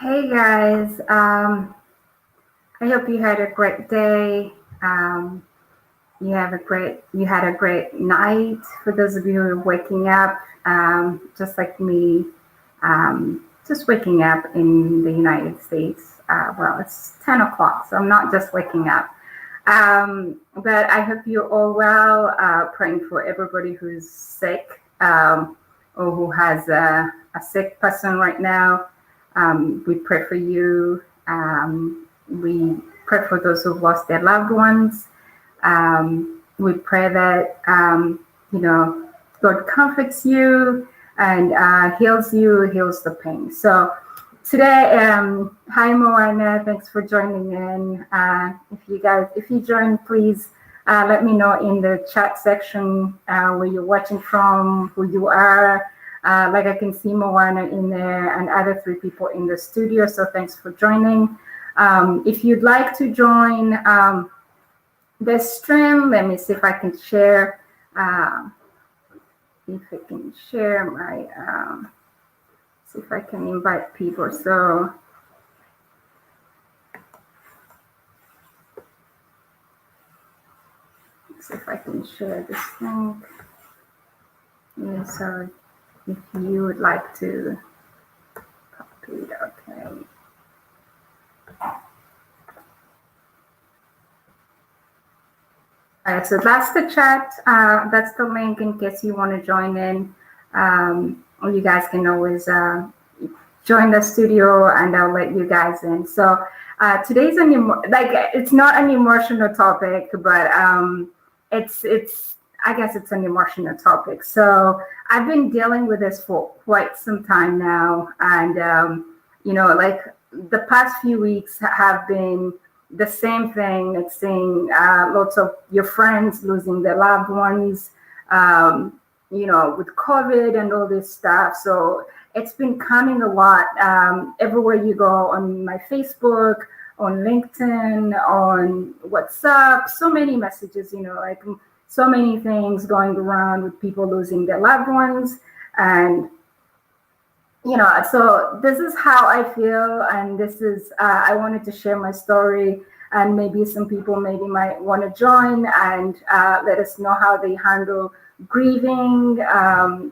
Hey guys, I hope you had a great day. Um, you had a great night. For those of you who are waking up, just like me, just waking up in the United States. Well, it's 10 o'clock, so I'm not just waking up. But I hope you're all well. Praying for everybody who's sick or who has a sick person right now. We pray for you. We pray for those who've lost their loved ones. We pray that, God comforts you and heals the pain. So today, hi Moana, thanks for joining in. If you join, please let me know in the chat section where you're watching from, who you are. Like I can see Moana in there and other three people in the studio. So thanks for joining. If you'd like to join the stream, let me see if I can share. If I can share my, see if I can invite people. So let's see if I can share this thing. Yeah, so if you would like to copy it, okay. All right, so that's the chat. That's the link in case you want to join in. Or you guys can always join the studio, and I'll let you guys in. So today's it's not an emotional topic, but it's I guess it's an emotional topic. So I've been dealing with this for quite some time now, and like the past few weeks have been the same thing, like seeing lots of your friends losing their loved ones, with COVID and all this stuff. So it's been coming a lot everywhere you go, on my Facebook, on LinkedIn, on WhatsApp, so many messages, like so many things going around with people losing their loved ones. And so this is how I feel, and this is I wanted to share my story, and maybe some people might want to join and let us know how they handle grieving,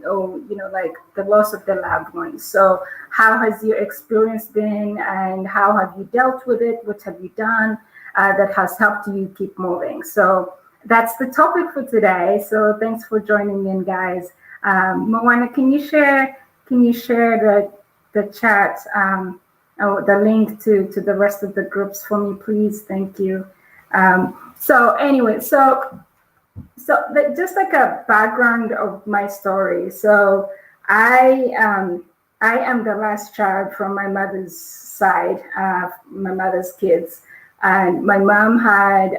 or like the loss of their loved ones. So how has your experience been, and how have you dealt with it? What have you done that has helped you keep moving? So that's the topic for today. So thanks for joining in, guys. Moana, can you share the chat, or the link to the rest of the groups for me, please? Thank you. So anyway, just like a background of my story. So I am the last child from my mother's side, my mother's kids, and my mom had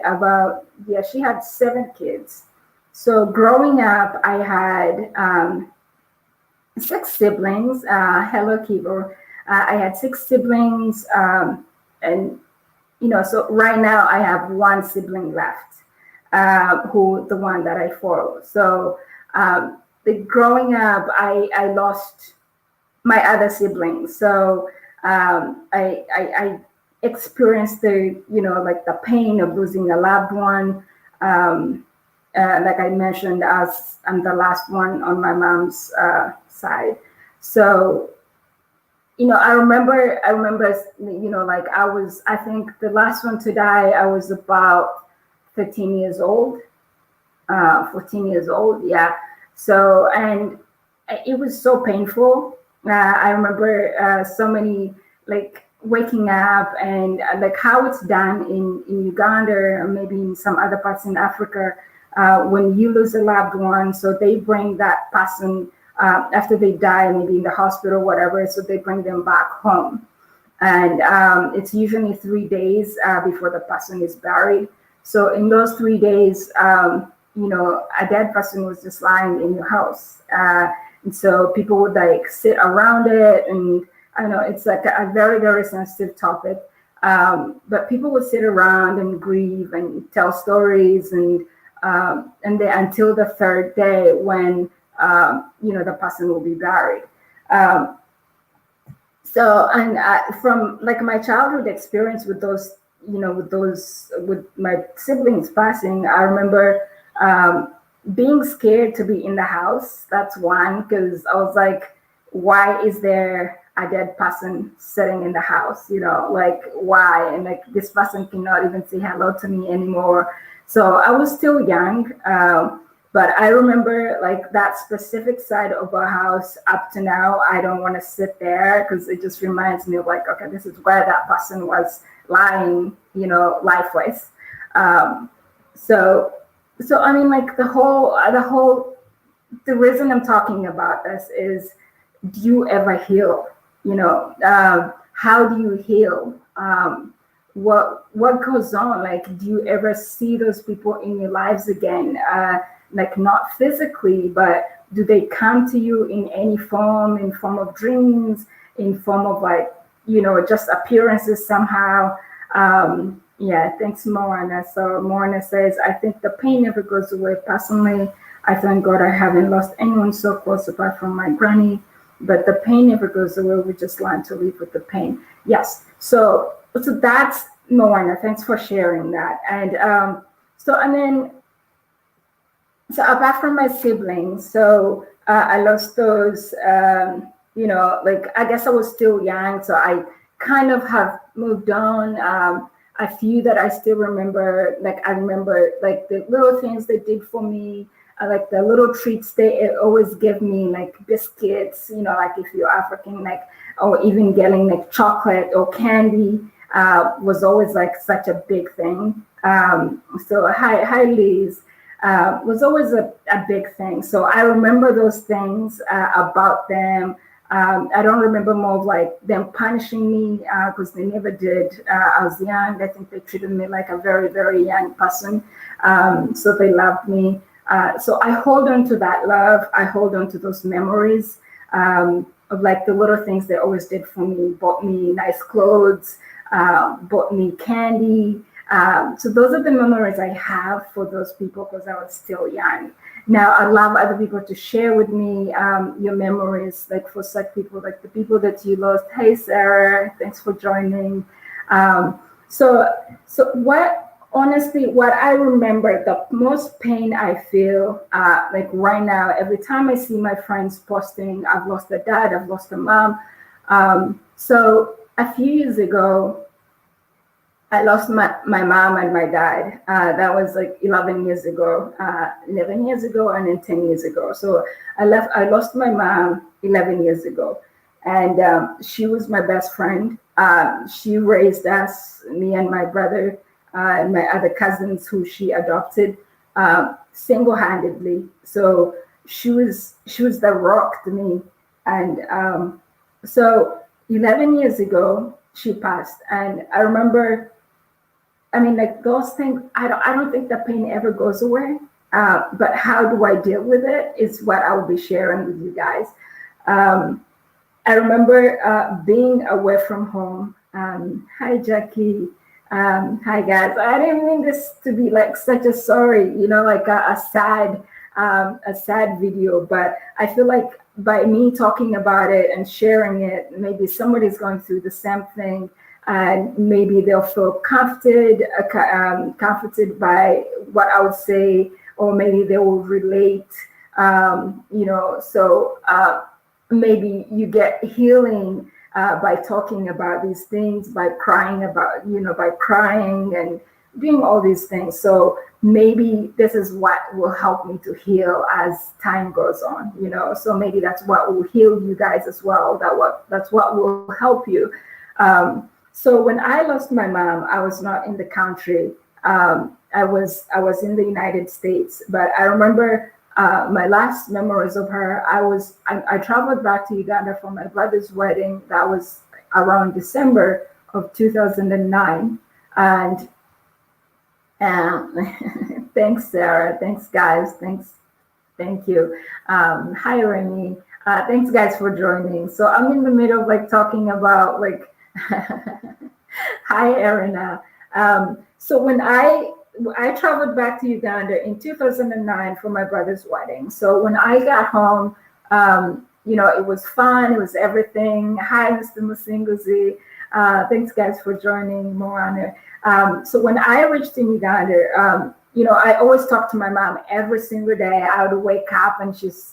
she had 7 kids. So growing up, I had 6 siblings. Hello, Kibo. I had 6 siblings, and so right now I have 1 sibling left, the one that I follow. So growing up, I lost my other siblings. So I experienced the pain of losing a loved one. Like I mentioned, as I'm the last one on my mom's side. So, I remember, I think the last one to die, I was about 13 years old, 14 years old. Yeah. So, and it was so painful. I remember so many, waking up and how it's done in Uganda, or maybe in some other parts in Africa. When you lose a loved one, so they bring that person after they die, maybe in the hospital, whatever. So they bring them back home, and it's usually 3 days before the person is buried. So in those 3 days, a dead person was just lying in your house, and so people would sit around it, and I know it's like a very, very sensitive topic, but people would sit around and grieve and tell stories, and then until the 3rd day when the person will be buried. So, and from like my childhood experience with those, with my siblings passing, I remember being scared to be in the house. That's one, because I was like, why is there a dead person sitting in the house? Like, why? And like, this person cannot even say hello to me anymore. So I was still young. But I remember like that specific side of our house up to now. I don't want to sit there because it just reminds me of like, okay, this is where that person was lying, lifeless. Um, so, so I mean, like the reason I'm talking about this is, do you ever heal? How do you heal? What goes on? Like, do you ever see those people in your lives again? Like, not physically, but do they come to you in any form, in form of dreams, in form of like, just appearances somehow? Yeah, thanks, Moana. So Moana says, I think the pain never goes away. Personally, I thank God I haven't lost anyone so close apart from my granny, but the pain never goes away. We just learn to live with the pain. Yes. So that's Moana. Thanks for sharing that. And and then so apart from my siblings, so I lost those. Like I guess I was still young, so I kind of have moved on. A few that I still remember, like I remember like the little things they did for me, like the little treats they always give me, like biscuits, like if you're African, like, or even getting like chocolate or candy was always like such a big thing. So hi Liz. Was always a big thing. So I remember those things about them. I don't remember more of like them punishing me because they never did. I was young. I think they treated me like a very, very young person. So they loved me. So I hold on to that love. I hold on to those memories of like the little things they always did for me. Bought me nice clothes, bought me candy. So those are the memories I have for those people because I was still young. Now I love other people to share with me your memories, like for such people, like the people that you lost. Hey Sarah, thanks for joining. Um, so what I remember, the most pain I feel like right now, every time I see my friends posting, I've lost a dad, I've lost a mom. So a few years ago, I lost my mom and my dad. That was like 11 years ago, 11 years ago, and then 10 years ago. So I lost my mom 11 years ago, and she was my best friend. She raised us, me and my brother, and my other cousins who she adopted single-handedly. So she was the rock to me, and so 11 years ago she passed, and I remember. I mean, like those things, I don't think the pain ever goes away. But how do I deal with it is what I will be sharing with you guys. Um, I remember being away from home. Hi, Jackie. Hi, guys. I didn't mean this to be like such a sorry, like a sad video, but I feel like by me talking about it and sharing it, maybe somebody's going through the same thing, and maybe they'll feel comforted by what I would say, or maybe they will relate. Maybe you get healing by talking about these things, by crying and doing all these things. So maybe this is what will help me to heal as time goes on. So maybe that's what will heal you guys as well. That's what will help you. So when I lost my mom, I was not in the country. I was in the United States, but I remember my last memories of her. I traveled back to Uganda for my brother's wedding. That was around December of 2009, and thanks, Sarah. Thanks, guys. Thank you. Hi, Remy. Thanks, guys, for joining. So I'm in the middle of like talking about like. Hi, Erina. So when I traveled back to Uganda in 2009 for my brother's wedding. So when I got home, it was fun. It was everything. Hi, Mr. Musinguzi. Thanks, guys, for joining. More honor. So when I reached in Uganda, I always talk to my mom every single day. I would wake up and she's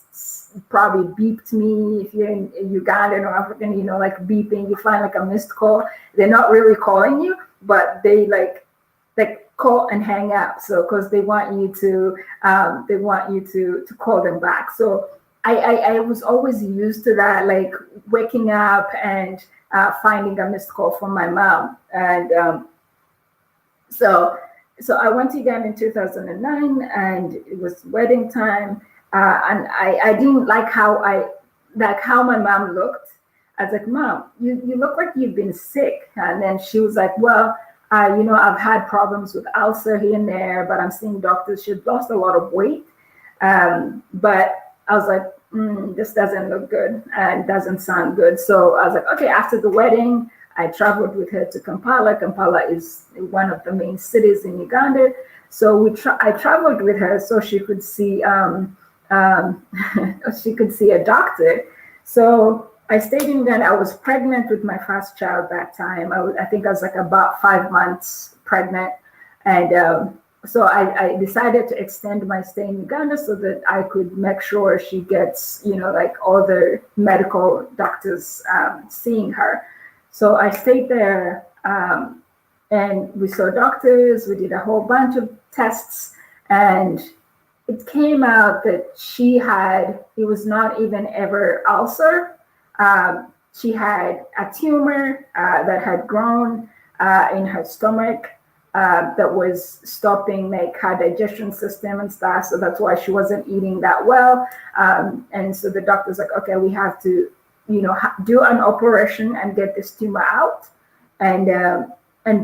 probably beeped me. If you're in Uganda or African, like beeping, you find like a missed call. They're not really calling you, but they like call and hang up. So because they want you to call them back. So I was always used to that, like waking up and finding a missed call from my mom. And so I went to Uganda in 2009, and it was wedding time. And I didn't like how my mom looked. I was like, Mom, you look like you've been sick. And then she was like, well, I've had problems with ulcer here and there, but I'm seeing doctors. She'd lost a lot of weight. But I was like, this doesn't look good and doesn't sound good. So I was like, okay, after the wedding, I traveled with her to Kampala. Kampala is one of the main cities in Uganda. So I traveled with her so she could see a doctor. So I stayed in Uganda. I was pregnant with my first child that time. I think I was like about 5 months pregnant. And so I decided to extend my stay in Uganda so that I could make sure she gets, like all the medical doctors seeing her. So I stayed there and we saw doctors. We did a whole bunch of tests, and it came out that it was not even ever ulcer. She had a tumor that had grown in her stomach that was stopping like her digestion system and stuff. So that's why she wasn't eating that well. And so the doctor's like, okay, we have to, do an operation and get this tumor out. And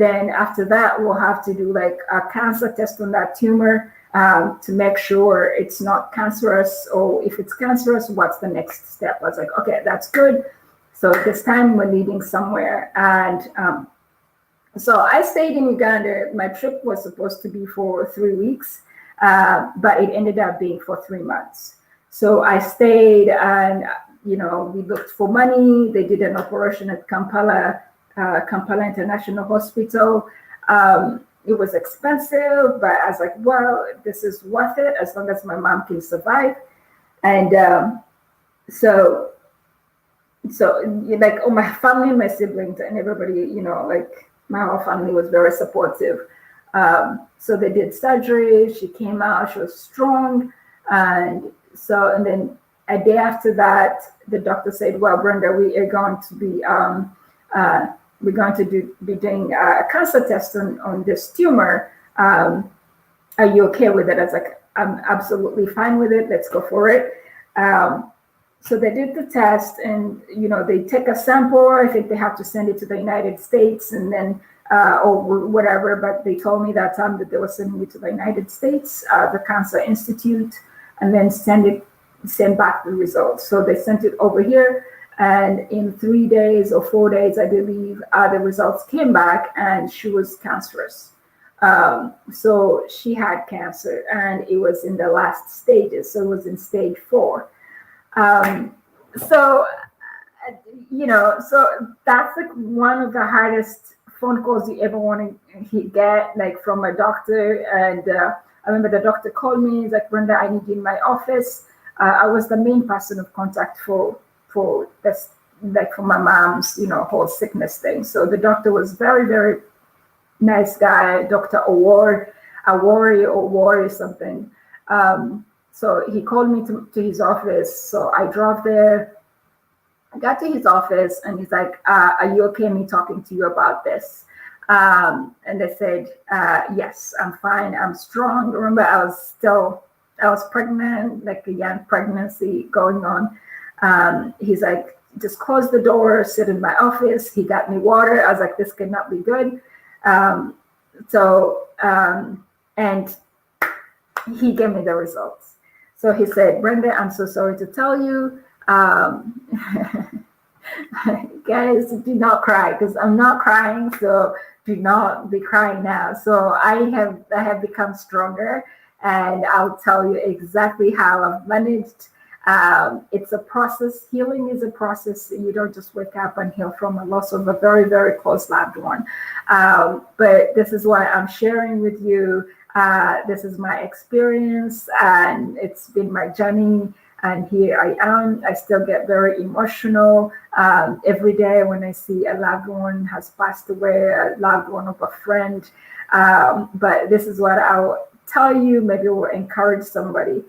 then after that, we'll have to do like a cancer test on that tumor to make sure it's not cancerous, or if it's cancerous, what's the next step? I was like, okay, that's good. So this time we're leaving somewhere. And so I stayed in Uganda. My trip was supposed to be for 3 weeks, but it ended up being for 3 months. So I stayed, and we looked for money. They did an operation at Kampala International Hospital. It was expensive, but I was like, well, this is worth it as long as my mom can survive. And so like all my family, my siblings, and everybody, like my whole family was very supportive. So they did surgery. She came out. She was strong, and then a day after that, the doctor said, "Well, Brenda, we are going to be be doing a cancer test on this tumor. Are you okay with it?" I was like, "I'm absolutely fine with it. Let's go for it." So they did the test, and they take a sample. I think they have to send it to the United States, and then or whatever. But they told me that time that they were sending it to the United States, the Cancer Institute, and then send back the results. So they sent it over here, and in 3 days or 4 days, I believe, the results came back, and she was cancerous. So she had cancer, and it was in the last stages. So it was in stage 4. So that's like one of the hardest phone calls you ever want to get, like from a doctor. And I remember the doctor called me. He's like, "Brenda, I need you in my office." I was the main person of contact for this, like for my mom's, whole sickness thing. So the doctor was very, very nice guy, Dr. Awori something. So he called me to his office. So I drove there. I got to his office, and he's like, "Are you okay me talking to you about this?" And I said, "Yes, I'm fine. I'm strong." Remember, I was pregnant, like a young pregnancy going on. He's like, "Just close the door, sit in my office." He got me water. I was like, "This cannot be good." And he gave me the results. So he said, "Brenda, I'm so sorry to tell you. Guys, do not cry, because I'm not crying. So do not be crying now." So I have become stronger, and I'll tell you exactly how I've managed. It's a process. Healing is a process. You don't just wake up and heal from a loss of a very, very close loved one. But this is why I'm sharing with you. This is my experience, and it's been my journey. And here I am. I still get very emotional every day when I see a loved one has passed away, a loved one of a friend. But this is what I'll tell you. Maybe it will encourage somebody.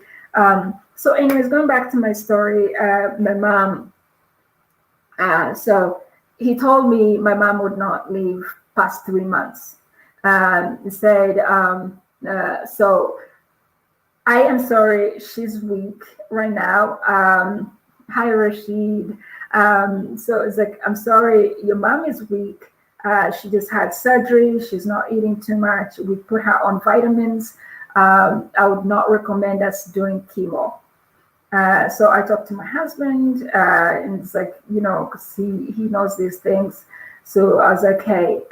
So anyways, going back to my story, my mom, so he told me my mom would not live past 3 months. He said, so I am sorry, she's weak right now. Hi, Rashid. So it's like, I'm sorry, your mom is weak. She just had surgery. She's not eating too much. We put her on vitamins. I would not recommend us doing chemo. So I talked to my husband, and it's like, because he knows these things. So I was like, hey,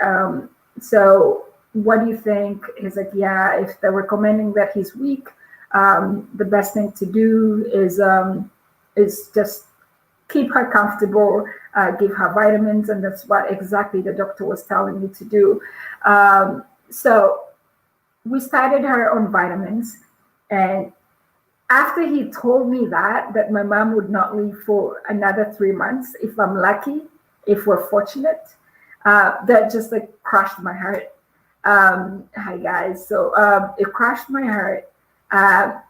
so what do you think? He's like, yeah, if they're recommending that he's weak, the best thing to do is just keep her comfortable, give her vitamins, and that's what exactly the doctor was telling me to do. So we started her on vitamins, and after he told me that my mom would not live for another 3 months, if I'm lucky, if we're fortunate, that just like crushed my heart. Hi guys. So it crushed my heart. I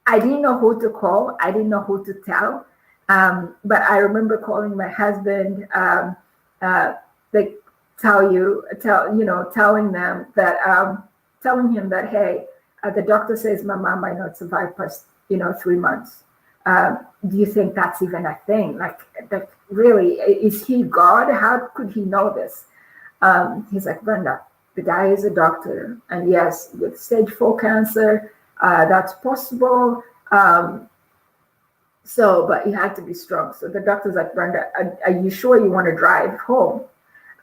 didn't know who to call. I didn't know who to tell. But I remember calling my husband, like telling them that, telling him that, hey, the doctor says my mom might not survive past, 3 months. Do you think that's even a thing? Like really, is he God? How could he know this? He's like, Brenda, the guy is a doctor, and yes, with stage 4 cancer, that's possible. But you have to be strong. So the doctor's like, Brenda, are you sure you want to drive home?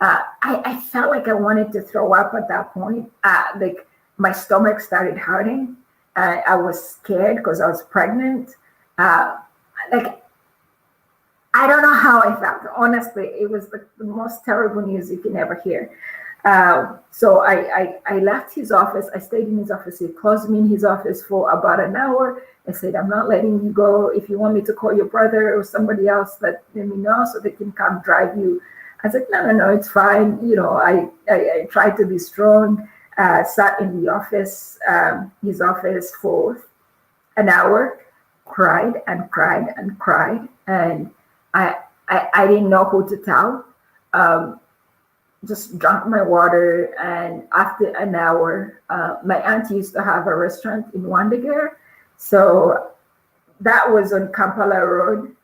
I felt like I wanted to throw up at that point. Like my stomach started hurting. I was scared because I was pregnant. Like I don't know how I felt. Honestly, it was the most terrible news you can ever hear. So I left his office. I stayed in his office. He closed me in his office for about an hour. I said, I'm not letting you go. If you want me to call your brother or somebody else, let me know so they can come drive you. I was like, no, it's fine. I tried to be strong, sat in the office, his office for an hour, cried and cried and cried. And I didn't know who to tell. Just drank my water, and after an hour, my aunt used to have a restaurant in Wandager, so that was on Kampala Road,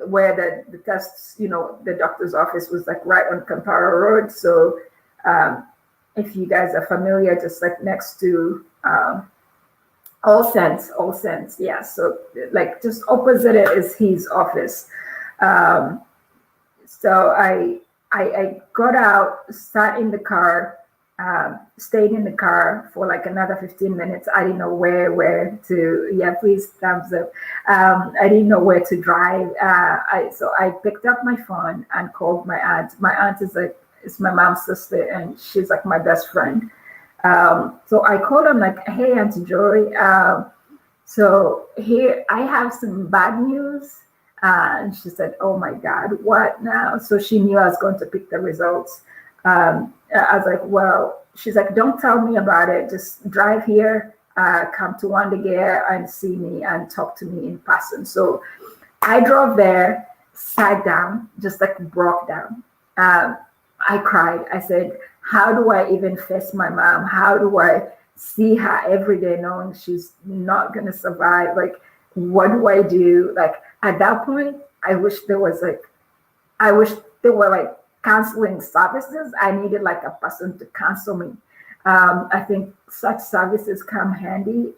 where the tests, the doctor's office was like right on Kampala Road. So if you guys are familiar, just like next to All Sense, yeah. So like just opposite it is his office. So I got out, sat in the car, stayed in the car for like another 15 minutes. I didn't know where to, yeah, please thumbs up. I didn't know where to drive. So I picked up my phone and called my aunt. My aunt is my mom's sister, and she's like my best friend. So I called her, like, hey, Auntie Joy. So here I have some bad news. And she said, oh my God, what now? So she knew I was going to pick the results. I was like, well, she's like, don't tell me about it. Just drive here, come to Wandager and see me and talk to me in person. So I drove there, sat down, just like broke down. I cried. I said, how do I even face my mom? How do I see her every day knowing she's not going to survive? Like, what do I do? Like, at that point, I wish there were like counseling services. I needed like a person to counsel me. I think such services come handy.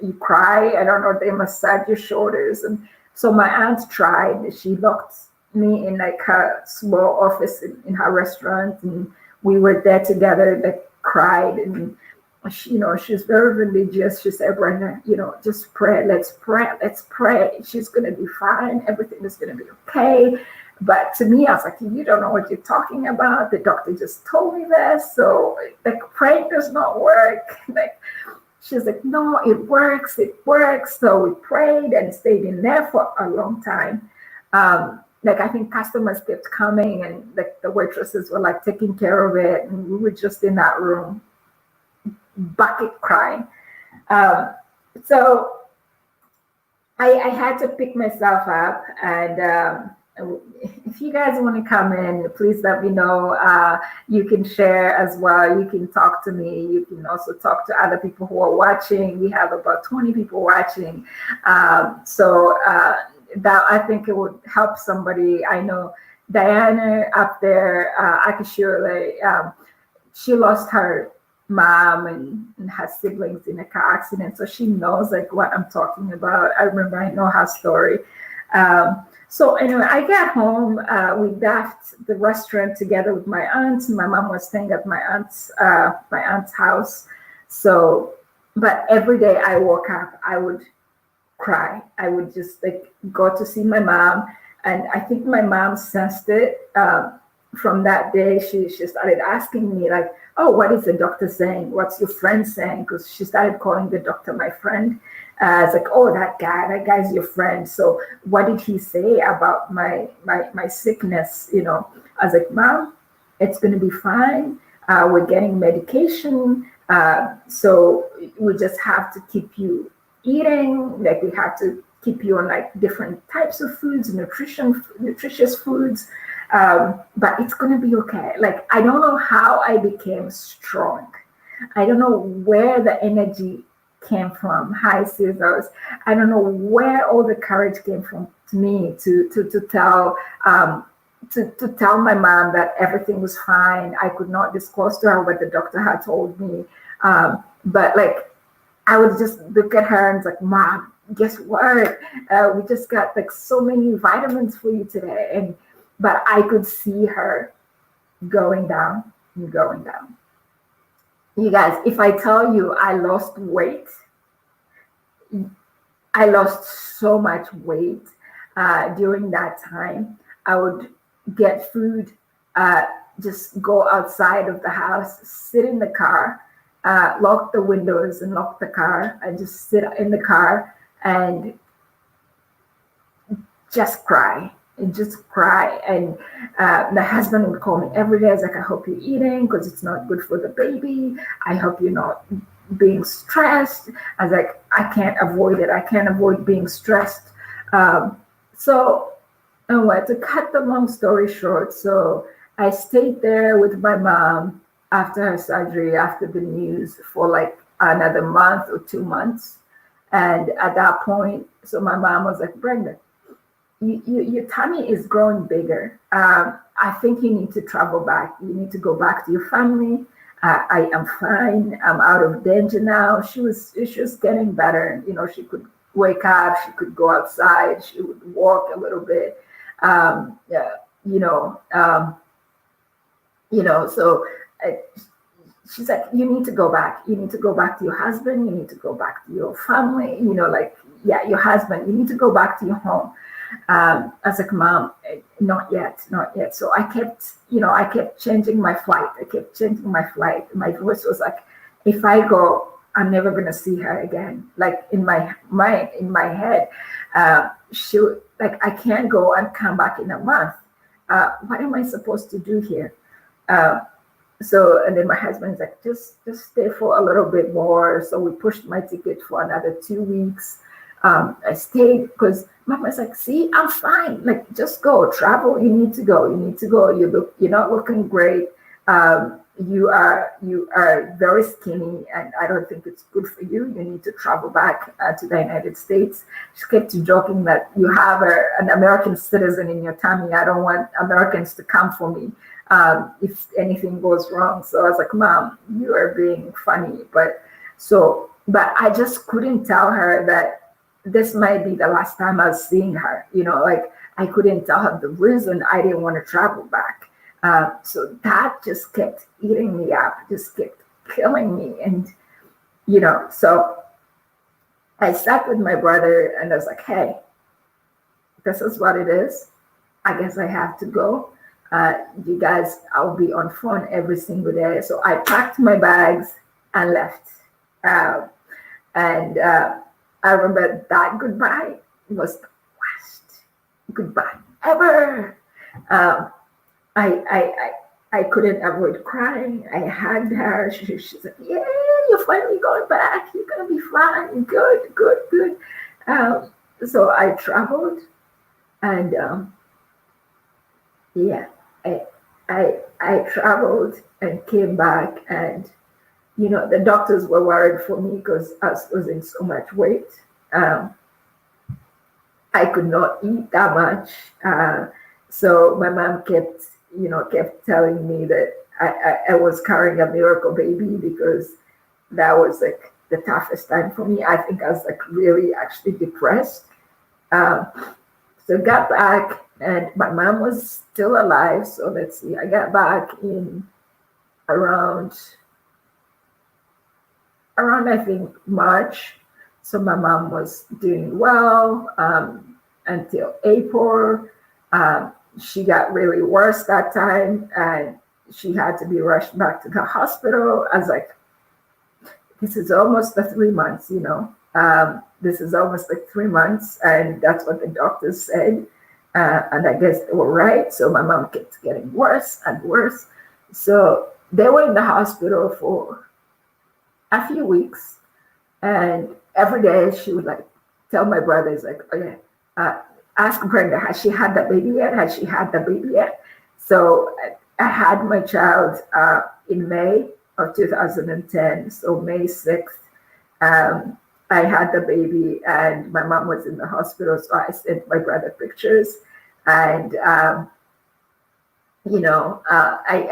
You cry, I don't know, they massage your shoulders. And so my aunt tried. She locked me in like her small office in her restaurant, and we were there together, like cried. And she's very religious. She said, Brenda, just pray. Let's pray. Let's pray. She's going to be fine. Everything is going to be okay. But to me, I was like, you don't know what you're talking about. The doctor just told me this. So, like, praying does not work. Like, she's like, no, it works. It works. So we prayed and stayed in there for a long time. Like, I think customers kept coming, and like the waitresses were like taking care of it. And we were just in that room, bucket crying. So I had to pick myself up, and if you guys want to come in, please let me know. You can share as well. You can talk to me. You can also talk to other people who are watching. We have about 20 people watching. So that, I think it would help somebody. I know Diana up there, Akishule, she lost her mom and her siblings in a car accident, so she knows like what I'm talking about. I know her story. So anyway, I got home. We left the restaurant together with my aunt. My mom was staying at my aunt's house. So, but every day I woke up, I would cry. I would just like go to see my mom, and I think my mom sensed it. From that day, she started asking me like, "Oh, what is the doctor saying? What's your friend saying?" Because she started calling the doctor my friend. It's like, "Oh, that guy's your friend. So what did he say about my sickness?" I was like, "Mom, it's going to be fine. We're getting medication. So we just have to keep you eating. Like, we have to keep you on like different types of foods, nutritious foods. But it's going to be okay." Like, I don't know how I became strong. I don't know where the energy came from. Hi, Scissors. I don't know where all the courage came from to me to tell to tell my mom that everything was fine. I could not disclose to her what the doctor had told me. But like, I would just look at her and it's like, "Mom, guess what? We just got like so many vitamins for you today." But I could see her going down and going down. You guys, if I tell you I lost weight, I lost so much weight during that time. I would get food, just go outside of the house, sit in the car, lock the windows and lock the car, and just sit in the car and just cry. And just cry. And the husband would call me every day. He's like, "I hope you're eating because it's not good for the baby. I hope you're not being stressed." I was like, I can't avoid it. I can't avoid being stressed. So anyway, to cut the long story short, so I stayed there with my mom after her surgery, after the news, for like another month or 2 months. And at that point, so my mom was like, "Brenda, your tummy is growing bigger. I think you need to travel back. You need to go back to your family. I am fine. I'm out of danger now." She was getting better. She could wake up. She could go outside. She would walk a little bit. Yeah, So she's like, "You need to go back. You need to go back to your husband. You need to go back to your family. Your husband. You need to go back to your home." I was like, "Mom, not yet, not yet." So I kept changing my flight. My voice was like, if I go, I'm never gonna see her again. Like, in my head, she like, I can't go and come back in a month. What am I supposed to do here? So, and then my husband's like, just stay for a little bit more. So we pushed my ticket for another 2 weeks. I stayed because Mama's like, "See, I'm fine. Like, just go, travel. You need to go. You're not looking great. You are very skinny, and I don't think it's good for you. You need to travel back to the United States." She kept joking that you have an American citizen in your tummy. I don't want Americans to come for me if anything goes wrong. So I was like, "Mom, you are being funny." But I just couldn't tell her that this might be the last time I was seeing her. Like, I couldn't tell her the reason I didn't want to travel back. So that just kept eating me up, just kept killing me. And So I sat with my brother and I was like, hey, this is what it is. I guess I have to go. You guys, I'll be on phone every single day. So I packed my bags and left. Uh, and I remember that goodbye was the worst goodbye ever. Um, I couldn't avoid crying. I hugged her. She's like, yeah, you're finally going back. You're going to be fine. Good, good, good. So I traveled and yeah, I, I traveled and came back, and the doctors were worried for me because I was losing so much weight. Um, I could not eat that much. So my mom kept telling me that I was carrying a miracle baby because that was like the toughest time for me. I think I was like really actually depressed. Um, so got back and my mom was still alive. So let's see, I got back in around I think March. So my mom was doing well until April. She got really worse that time and she had to be rushed back to the hospital. I was like, this is almost the 3 months, this is almost like 3 months. And that's what the doctors said. And I guess they were right. So my mom kept getting worse and worse. So they were in the hospital for a few weeks. And every day she would like tell my brothers, like, oh yeah, ask Brenda, has she had the baby yet? Has she had the baby yet? So I had my child in May of 2010. So May 6th, I had the baby and my mom was in the hospital. So I sent my brother pictures and, I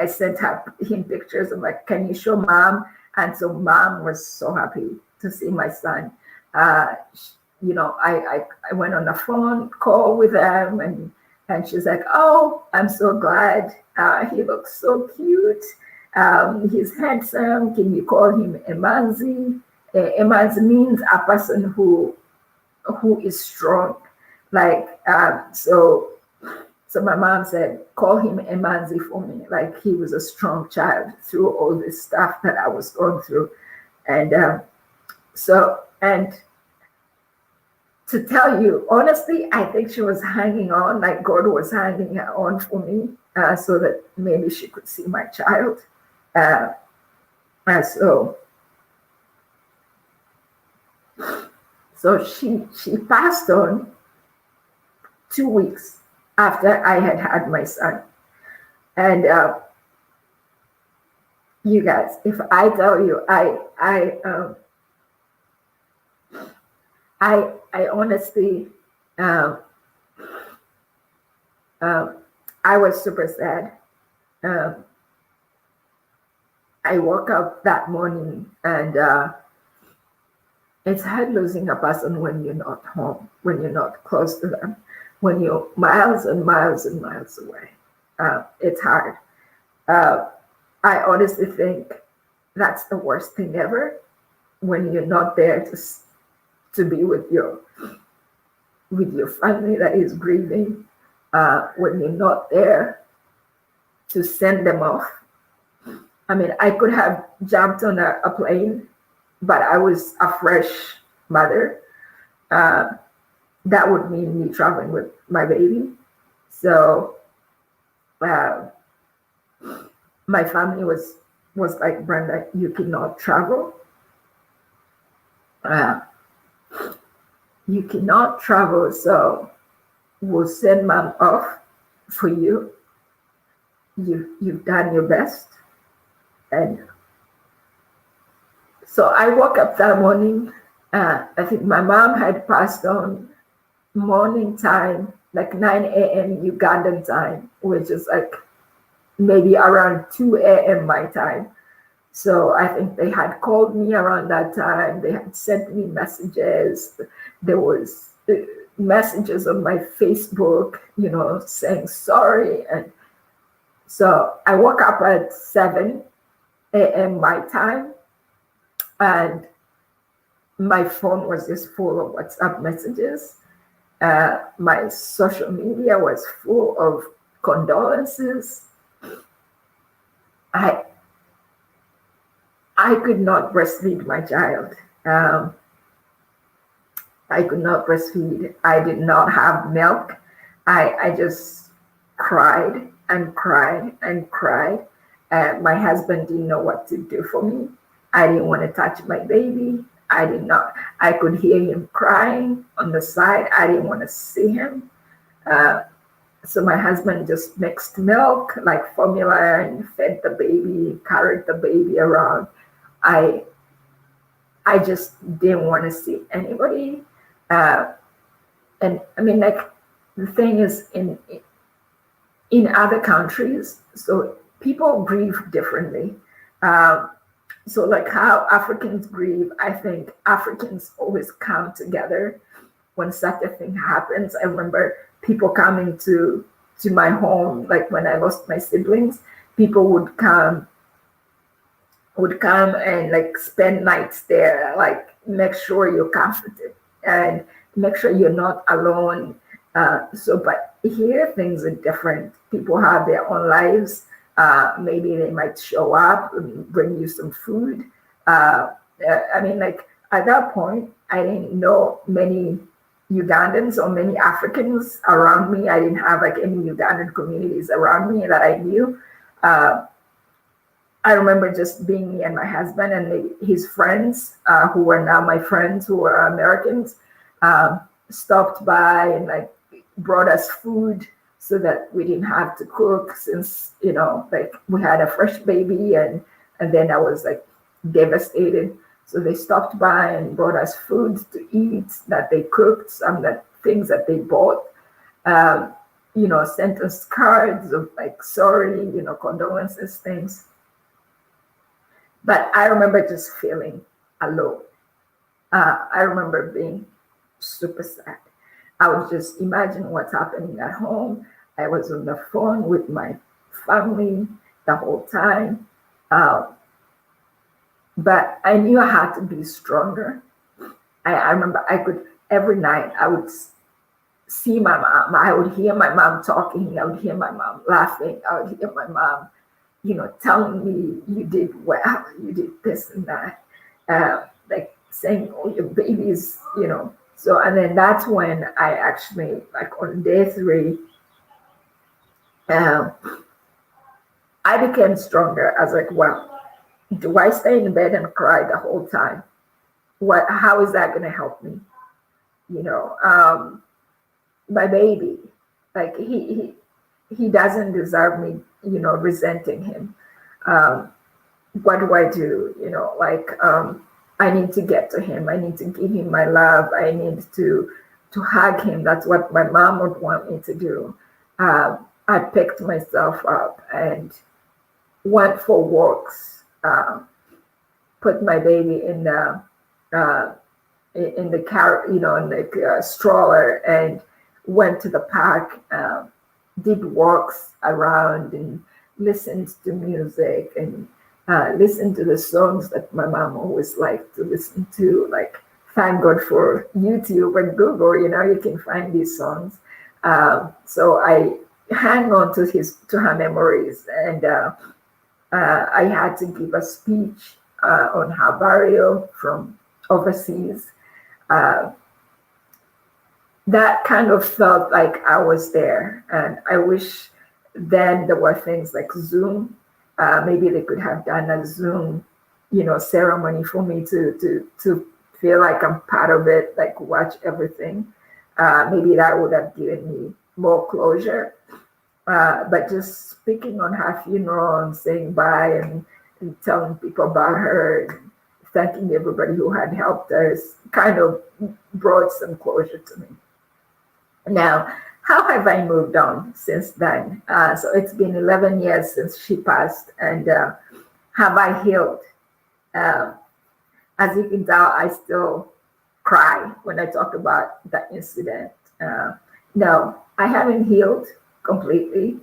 sent him pictures. I'm like, can you show mom? And so mom was so happy to see my son. I went on a phone call with them and she's like, oh, I'm so glad. He looks so cute. He's handsome. Can you call him Emanzi? Emanzi means a person who is strong. Like, so my mom said, call him Emanzi for me. Like he was a strong child through all this stuff that I was going through. And and to tell you, honestly, I think she was hanging on, like God was hanging on for me so that maybe she could see my child. And so she passed on 2 weeks after I had my son. And you guys, if I tell you, I honestly, I was super sad. I woke up that morning and it's hard losing a person when you're not home, when you're not close to them, when you're miles and miles and miles away. It's hard. I honestly think that's the worst thing ever, when you're not there to be with your family that is grieving, when you're not there to send them off. I mean, I could have jumped on a plane, but I was a fresh mother. That would mean me traveling with my baby. So my family was like, Brenda, you cannot travel. You cannot travel, so we'll send mom off for you. You've done your best. And so I woke up that morning. I think my mom had passed on morning time, like 9 a.m. Ugandan time, which is like maybe around 2 a.m. my time. So I think they had called me around that time. They had sent me messages. There was messages on my Facebook, saying sorry. And so I woke up at 7 a.m. my time. And my phone was just full of WhatsApp messages. My social media was full of condolences. I I could not breastfeed my child. Um, I could not breastfeed. I did not have milk. I just cried and cried and cried. My husband didn't know what to do for me. I didn't want to touch my baby. I did not. I could hear him crying on the side. I didn't want to see him. Uh, so my husband just mixed milk, like formula, and fed the baby, carried the baby around. I I just didn't want to see anybody. Uh, and I mean, like, the thing is, in other countries, so people grieve differently. Um, so, like how Africans grieve, I think Africans always come together when such a thing happens. I remember people coming to my home, like when I lost my siblings. People would come and like spend nights there, like make sure you're comforted and make sure you're not alone. But here things are different. People have their own lives. Maybe they might show up and bring you some food. I mean, like at that point, I didn't know many Ugandans or many Africans around me. I didn't have like any Ugandan communities around me that I knew. Uh, I remember just being me and my husband and his friends, who were now my friends, who were Americans, um, stopped by and like brought us food so that we didn't have to cook, since like we had a fresh baby, and then I was like devastated. So they stopped by and brought us food to eat that they cooked, some that things that they bought. Um, sent us cards of like sorry, condolences, things. But I remember just feeling alone. I remember being super sad. I would just imagine what's happening at home. I was on the phone with my family the whole time. Uh, but I knew I had to be stronger. I remember I could, every night, I would see my mom. I would hear my mom talking. I would hear my mom laughing. I would hear my mom telling me you did well, you did this and that, like saying, oh, your baby's, So, and then that's when I actually, like on day 3, um, I became stronger. I was like, well, do I stay in bed and cry the whole time? How is that going to help me? You know, my baby, like he doesn't deserve me, resenting him. Um, what do I do? I need to get to him. I need to give him my love. I need to hug him. That's what my mom would want me to do. I picked myself up and went for walks. Put my baby uh, in the car, in the stroller, and went to the park. Did walks around and listened to music and listened to the songs that my mom always liked to listen to. Like, thank God for YouTube and Google. You can find these songs. So I hang on to her memories, and I had to give a speech on her burial from overseas. Uh, that kind of felt like I was there, and I wish then there were things like Zoom. Maybe they could have done a Zoom, ceremony for me to feel like I'm part of it, like watch everything. Maybe that would have given me more closure. But just speaking on her funeral and saying bye, and telling people about her, and thanking everybody who had helped us, kind of brought some closure to me. Now, how have I moved on since then? So it's been 11 years since she passed, and have I healed? Uh, as you can tell, I still cry when I talk about that incident. No, I haven't healed completely.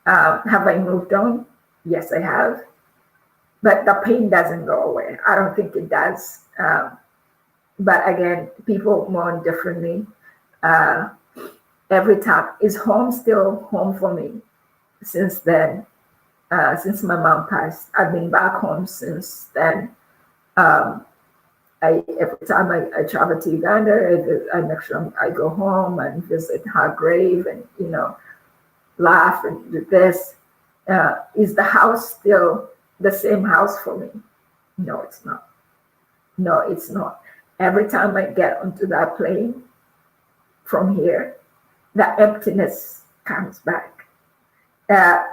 Have I moved on? Yes, I have. But the pain doesn't go away. I don't think it does. But again, people mourn differently. Uh, every time, is home still home for me since then? Since my mom passed, I've been back home since then. Um, every time I travel to Uganda, I make sure I go home and visit her grave, and laugh and do this. Is the house still the same house for me? No, it's not. No, it's not. Every time I get onto that plane from here, the emptiness comes back. Uh,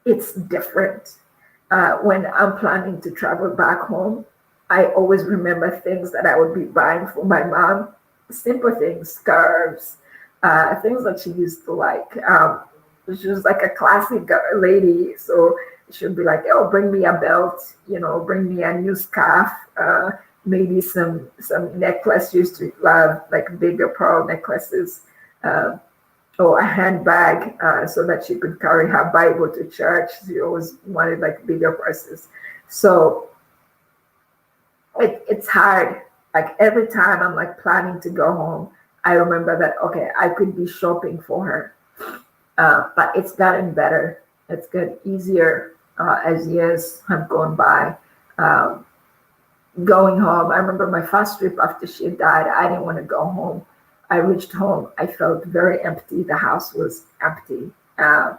it's different. When I'm planning to travel back home, I always remember things that I would be buying for my mom, simple things, scarves, things that she used to like. She was like a classic lady, so she'd be like, "Oh, bring me a belt, bring me a new scarf, maybe some necklace." She used to love like bigger pearl necklaces. Uh, or a handbag so that she could carry her Bible to church. She always wanted like bigger purses. So it's hard. Like every time I'm like planning to go home, I remember that, okay, I could be shopping for her. But it's gotten better. It's gotten easier as years have gone by. Um, Going home, I remember my first trip after she died, I didn't want to go home. I reached home, I felt very empty. The house was empty. I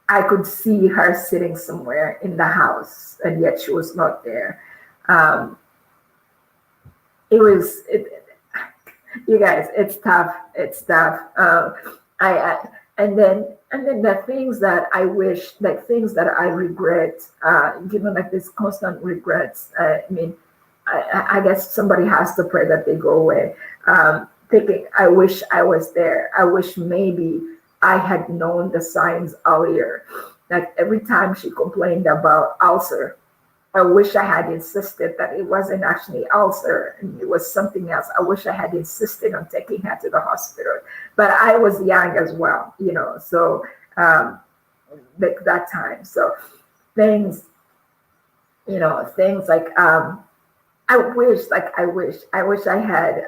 I could see her sitting somewhere in the house, and yet she was not there. Um, it was it, you guys. It's tough. It's tough. I and then the things that I wish, like things that I regret, like this constant regrets. I mean, I guess somebody has to pray that they go away. Thinking, I wish I was there. I wish maybe I had known the signs earlier. Like every time she complained about ulcer, I wish I had insisted that it wasn't actually ulcer and it was something else. I wish I had insisted on taking her to the hospital. But I was young as well, so um, that time. So things, things like I wish I had,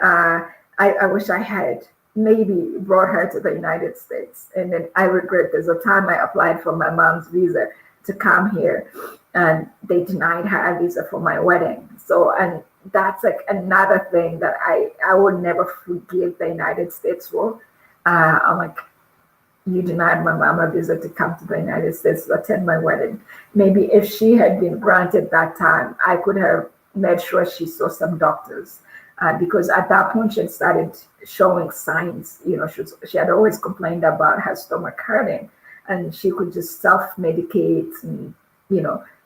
I wish I had maybe brought her to the United States. And then I regret there's a time I applied for my mom's visa to come here, and they denied her a visa for my wedding. So, and that's like another thing that I would never forgive the United States for. I'm like, you denied my mom a visa to come to the United States to attend my wedding. Maybe if she had been granted that time, I could have made sure she saw some doctors. Because at that point she had started showing signs. She had always complained about her stomach hurting, and she could just self-medicate, and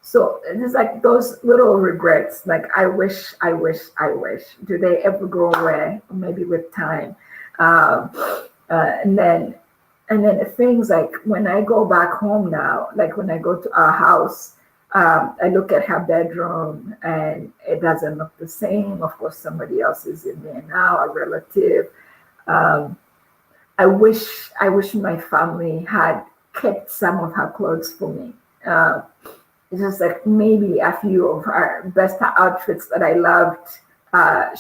So it's like those little regrets. Like I wish, I wish, I wish. Do they ever go away? Maybe with time. Um, and then things like when I go back home now, like when I go to our house, I look at her bedroom and it doesn't look the same. Of course, somebody else is in there now, a relative. Um, I wish my family had kept some of her clothes for me. It's just like maybe a few of her best outfits that I loved.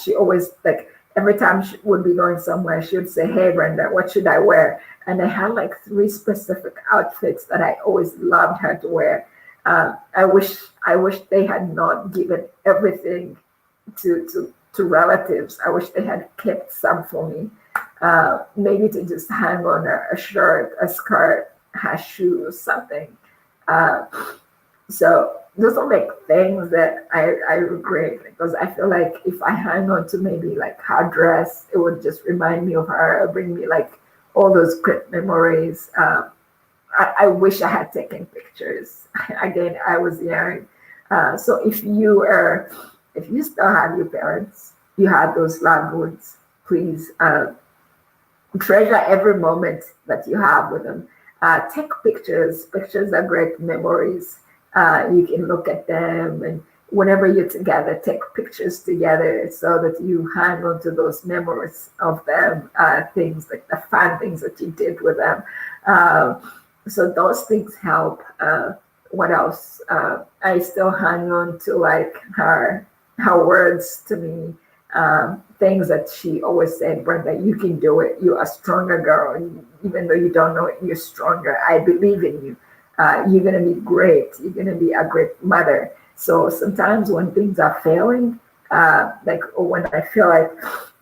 She always like every time she would be going somewhere, she would say, "Hey, Brenda, what should I wear?" And I had like three specific outfits that I always loved her to wear. I wish they had not given everything to relatives. I wish they had kept some for me. Maybe to just hang on a shirt, a skirt, her shoes, something. Uh, so those are like things that I regret, because I feel like if I hang on to maybe like her dress, it would just remind me of her, bring me like all those great memories. I wish I had taken pictures. Again, I was young. So if you still have your parents, you have those loved ones, please treasure every moment that you have with them. Take pictures. Pictures are great memories. You can look at them, and whenever you're together, take pictures together so that you hang on to those memories of them, things like the fun things that you did with them. Uh, so those things help. What else? I still hang on to like her. her words to me, things that she always said, Brenda, you can do it. You're a stronger girl. Even though you don't know it, you're stronger. I believe in you. You're going to be great. You're going to be a great mother. So sometimes when things are failing, like or when I feel like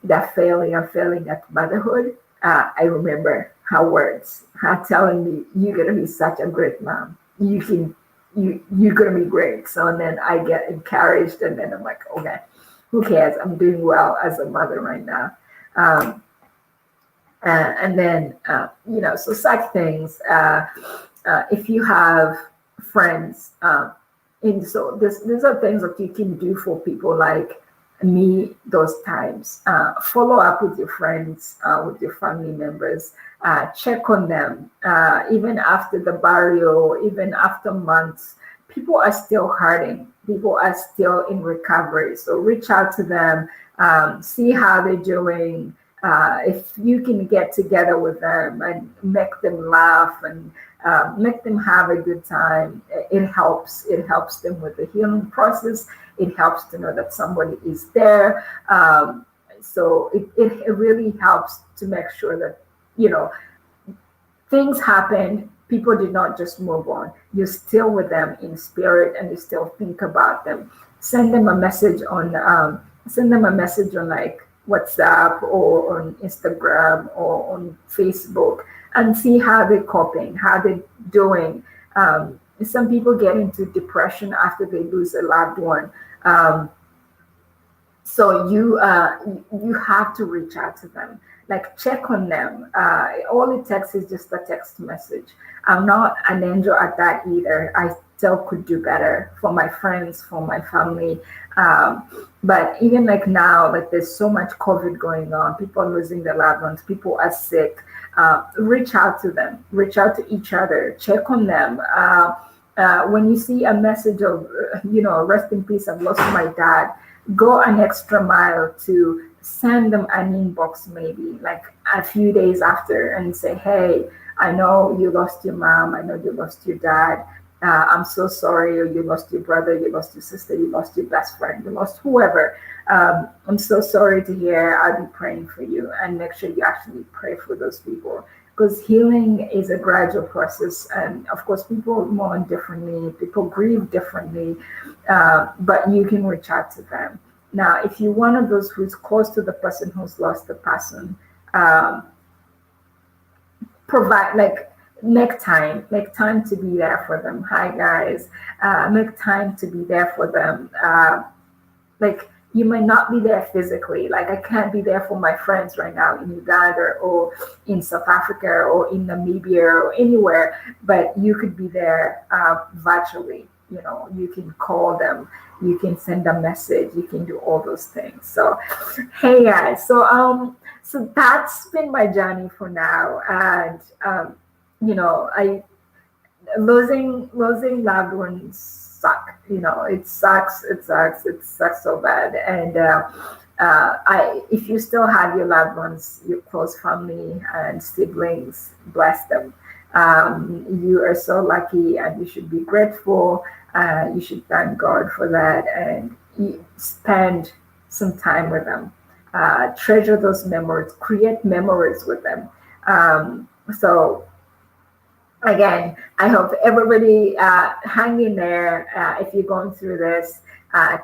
they're failing, I'm failing at motherhood, I remember her words, her telling me, you're going to be such a great mom. You're going to be great. So and then I get encouraged, and then I'm like, okay, who cares? I'm doing well as a mother right now. Um, and then, so such things. If you have friends, and so these are things that you can do for people like me those times. Follow up with your friends, with your family members, check on them, even after the burial, even after months. People are still hurting. People are still in recovery. So reach out to them, see how they're doing. If you can get together with them and make them laugh and make them have a good time, it helps. It helps them with the healing process. It helps to know that somebody is there. So it really helps to make sure that, you know, things happened. People did not just move on. You're still with them in spirit, and you still think about them. Send them a message on, like WhatsApp or on Instagram or on Facebook, and see how they're coping, how they're doing. Some people get into depression after they lose a loved one. Um, so you have to reach out to them, like check on them. All it takes is just a text message. I'm not an angel at that either. I still could do better for my friends, for my family. But even like now, like there's so much COVID going on, people are losing their loved ones, people are sick. Reach out to them, reach out to each other, check on them. When you see a message of, rest in peace, I've lost my dad, go an extra mile to send them an inbox, maybe like a few days after, and say, hey, I know you lost your mom, I know you lost your dad. I'm so sorry, or you lost your brother, you lost your sister, you lost your best friend, you lost whoever. I'm so sorry to hear. I'll be praying for you, and make sure you actually pray for those people, because healing is a gradual process. And of course, people mourn differently, people grieve differently, but you can reach out to them. Now, if you're one of those who's close to the person who's lost the person, um, provide, like, make time to be there for them. Hi guys, make time to be there for them. Like, you might not be there physically, like I can't be there for my friends right now in Uganda or in South Africa or in Namibia or anywhere, but you could be there virtually. You can call them, you can send a message, you can do all those things. So hey guys, so that's been my journey for now. And I losing loved ones suck. It sucks so bad. And I if you still have your loved ones, your close family and siblings, bless them. You are so lucky, and you should be grateful. You should thank God for that, and you spend some time with them. Treasure those memories, create memories with them. So again, I hope everybody hang in there. If you're going through this,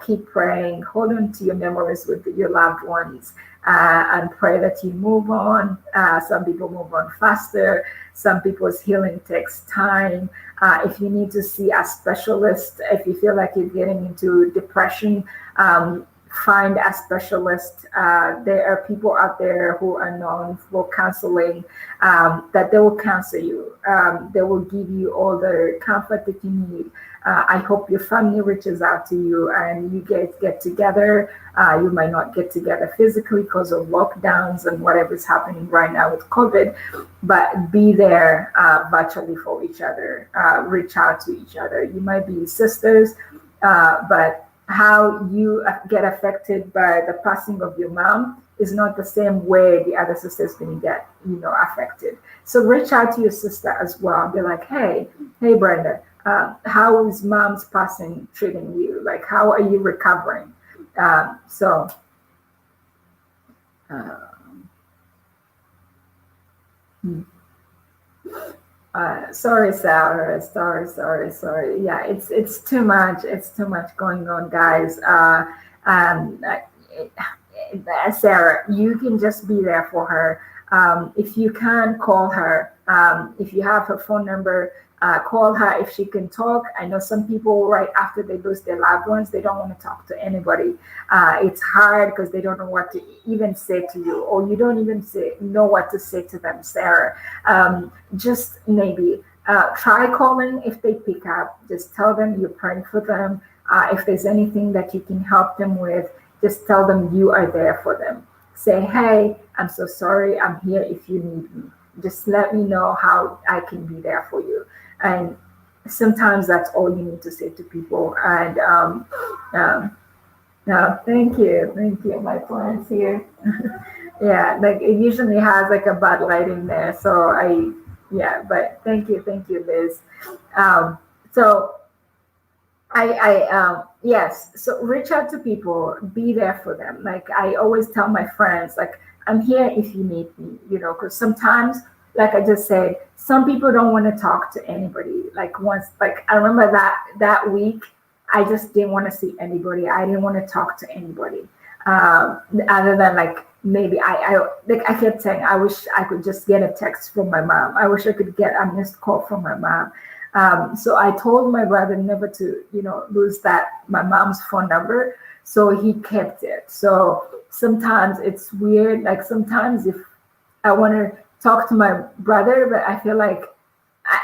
keep praying, hold on to your memories with your loved ones, and pray that you move on. Some people move on faster. Some people's healing takes time. If you need to see a specialist, if you feel like you're getting into depression, find a specialist. There are people out there who are known for counseling, that they will counsel you. They will give you all the comfort that you need. I hope your family reaches out to you and you guys get together. You might not get together physically because of lockdowns and whatever is happening right now with COVID, but be there virtually for each other. Reach out to each other. You might be sisters, but how you get affected by the passing of your mom is not the same way the other sisters can get, affected. So reach out to your sister as well. Be like, hey, Brenda, how is mom's passing treating you? Like, how are you recovering? So uh, hmm. Sorry, Sarah. Sorry. Yeah, it's too much. It's too much going on, guys. Um, uh, Sarah, you can just be there for her. If you can, call her. If you have her phone number, call her if she can talk. I know some people, right after they lose their loved ones, they don't want to talk to anybody. It's hard because they don't know what to even say to you, or you don't even know what to say to them, Sarah. Just maybe try calling if they pick up. Just tell them you're praying for them. If there's anything that you can help them with, just tell them you are there for them. Say, hey, I'm so sorry. I'm here if you need me. Just let me know how I can be there for you. And sometimes that's all you need to say to people. And no, thank you, my friends here. Yeah, like it usually has like a bad lighting there, so yeah, but thank you, Liz. Um, so yes, so reach out to people, be there for them. Like I always tell my friends, like I'm here if you need me, because sometimes, like I just said, some people don't want to talk to anybody. Like once, like I remember that week, I just didn't want to see anybody. I didn't want to talk to anybody, other than like maybe like I kept saying, I wish I could just get a text from my mom. I wish I could get a missed call from my mom. So I told my brother never to, lose my mom's phone number. So he kept it. So sometimes it's weird. Like sometimes if I want to talk to my brother, but I feel like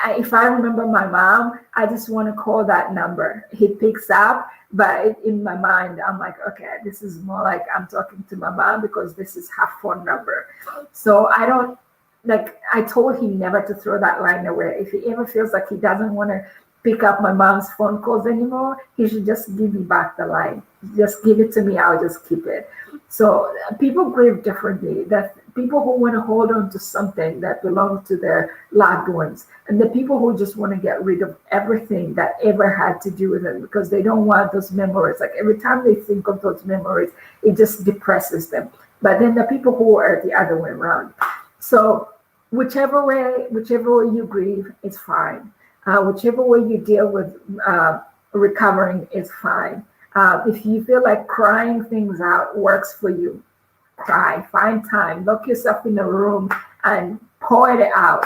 if I remember my mom, I just want to call that number. He picks up, but in my mind, I'm like, okay, this is more like I'm talking to my mom because this is her phone number. So I don't, like I told him never to throw that line away. If he ever feels like he doesn't want to pick up my mom's phone calls anymore, he should just give me back the line. Just give it to me. I'll just keep it. So people grieve differently. That people who want to hold on to something that belongs to their loved ones, and the people who just want to get rid of everything that ever had to do with them because they don't want those memories. Like every time they think of those memories, it just depresses them. But then the people who are the other way around. So whichever way you grieve is fine. Whichever way you deal with recovering is fine. If you feel like crying things out works for you, cry. Find time. Lock yourself in a room and pour it out.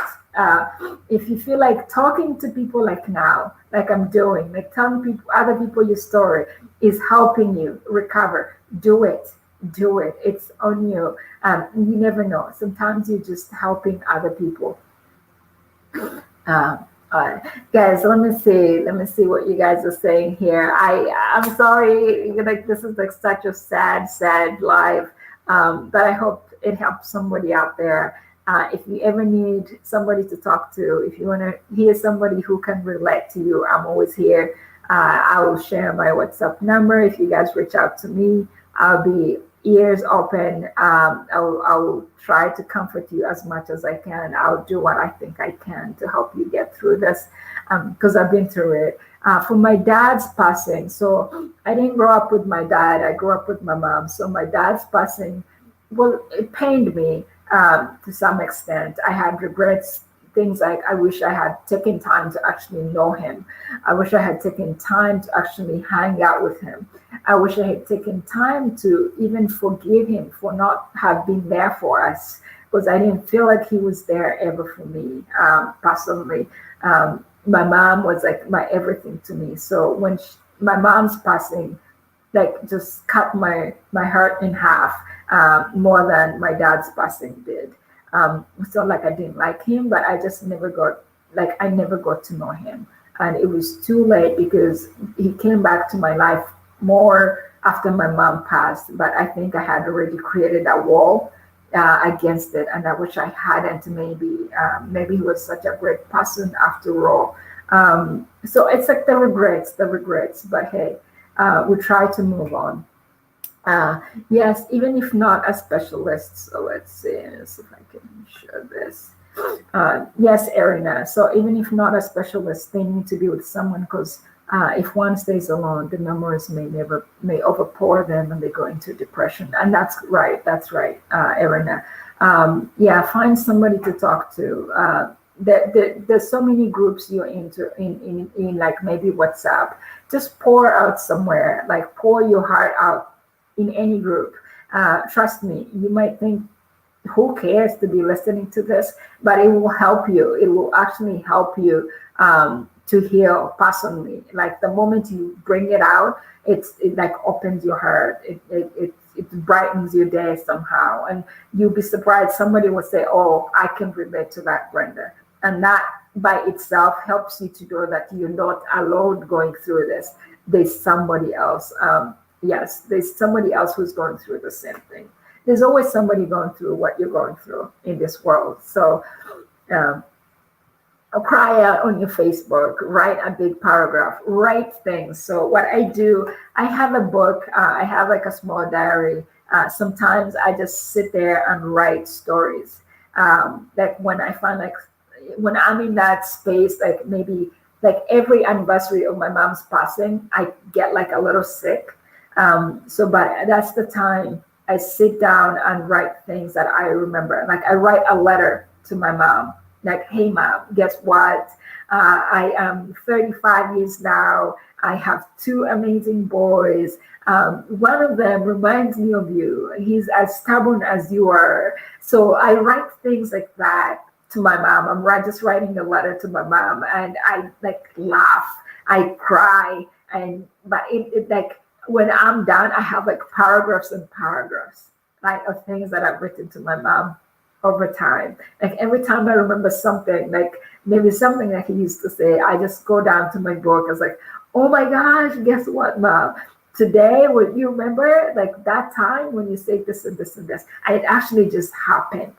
If you feel like talking to people like now, like I'm doing, like telling other people your story is helping you recover, do it. Do it. It's on you. You never know. Sometimes you're just helping other people. Guys, let me see. Let me see what you guys are saying here. I'm sorry. Like this is like such a sad life. But I hope it helps somebody out there. If you ever need somebody to talk to, if you want to hear somebody who can relate to you, I'm always here. I will share my WhatsApp number. If you guys reach out to me, I'll be ears open. I'll try to comfort you as much as I can. I'll do what I think I can to help you get through this because I've been through it. For my dad's passing, so I didn't grow up with my dad. I grew up with my mom. So my dad's passing, well, it pained me to some extent. I had regrets, things like I wish I had taken time to actually know him. I wish I had taken time to actually hang out with him. I wish I had taken time to even forgive him for not have been there for us because I didn't feel like he was there ever for me personally. My mom was like my everything to me. So when my mom's passing, like just cut my heart in half more than my dad's passing did. It's not like I didn't like him, but I just I never got to know him. And it was too late because he came back to my life more after my mom passed. But I think I had already created a wall against it. And I wish I hadn't. Maybe he was such a great person after all. So it's like the regrets. But hey, we try to move on. Yes, even if not a specialist. So let's see if I can share this. Yes, Erina. So even if not a specialist, they need to be with someone because If one stays alone, the memories may overpour them and they go into depression. And that's right, Erina. Yeah, find somebody to talk to. There's so many groups you're into in like maybe WhatsApp. Just pour out somewhere, like pour your heart out in any group. Trust me, you might think, who cares to be listening to this? But it will help you. It will actually help you to heal personally. Like the moment you bring it out, it like opens your heart. It brightens your day somehow, and you'll be surprised. Somebody will say, "Oh, I can relate to that, Brenda," and that by itself helps you to know that you're not alone going through this. There's somebody else. Yes, there's somebody else who's going through the same thing. There's always somebody going through what you're going through in this world. So um, cry out on your Facebook, write a big paragraph, write things. So what I do, I have a book, I have like a small diary. Sometimes I just sit there and write stories. Like when I find like when I'm in that space, like maybe like every anniversary of my mom's passing, I get like a little sick. But that's the time I sit down and write things that I remember. Like I write a letter to my mom, like, "Hey mom, guess what? I am 35 years now. I have two amazing boys. One of them reminds me of you. He's as stubborn as you are." So I write things like that to my mom. Just writing a letter to my mom, and I like laugh, I cry, and but it like when I'm done, I have like paragraphs and paragraphs like of things that I've written to my mom over time. Like every time I remember something, like maybe something that he used to say, I just go down to my book. I was like, "Oh my gosh, guess what, mom? Today, would you remember like that time when you say this and this and this?" And it actually just happened.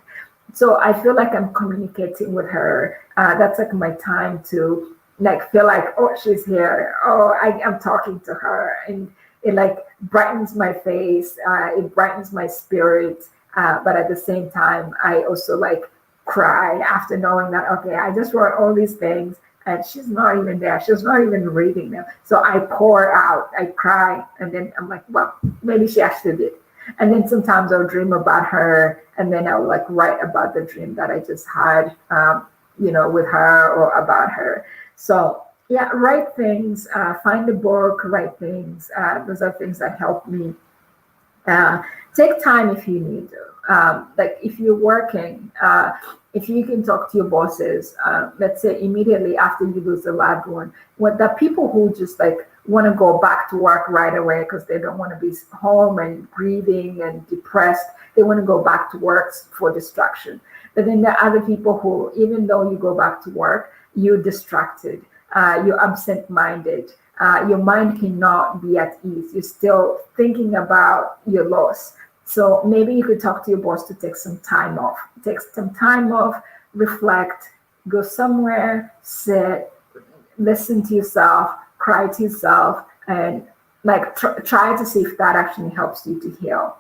So I feel like I'm communicating with her. That's like my time to like feel like, oh, she's here. Oh, I am talking to her, and it like brightens my face. It brightens my spirit. But at the same time, I also like cry after knowing that, okay, I just wrote all these things and she's not even there. She's not even reading them. So I pour out, I cry, and then I'm like, well, maybe she actually did. And then sometimes I'll dream about her, and then I'll like write about the dream that I just had, with her or about her. So yeah, write things, find a book, write things. Those are things that help me. Take time if you need to. Like if you're working, if you can talk to your bosses, let's say immediately after you lose a loved one, what the people who just like want to go back to work right away because they don't want to be home and grieving and depressed, they want to go back to work for distraction. But then there are other people who, even though you go back to work, you're distracted, you're absent-minded. Your mind cannot be at ease. You're still thinking about your loss. So maybe you could talk to your boss to take some time off. Take some time off, reflect, go somewhere, sit, listen to yourself, cry to yourself, and like try to see if that actually helps you to heal.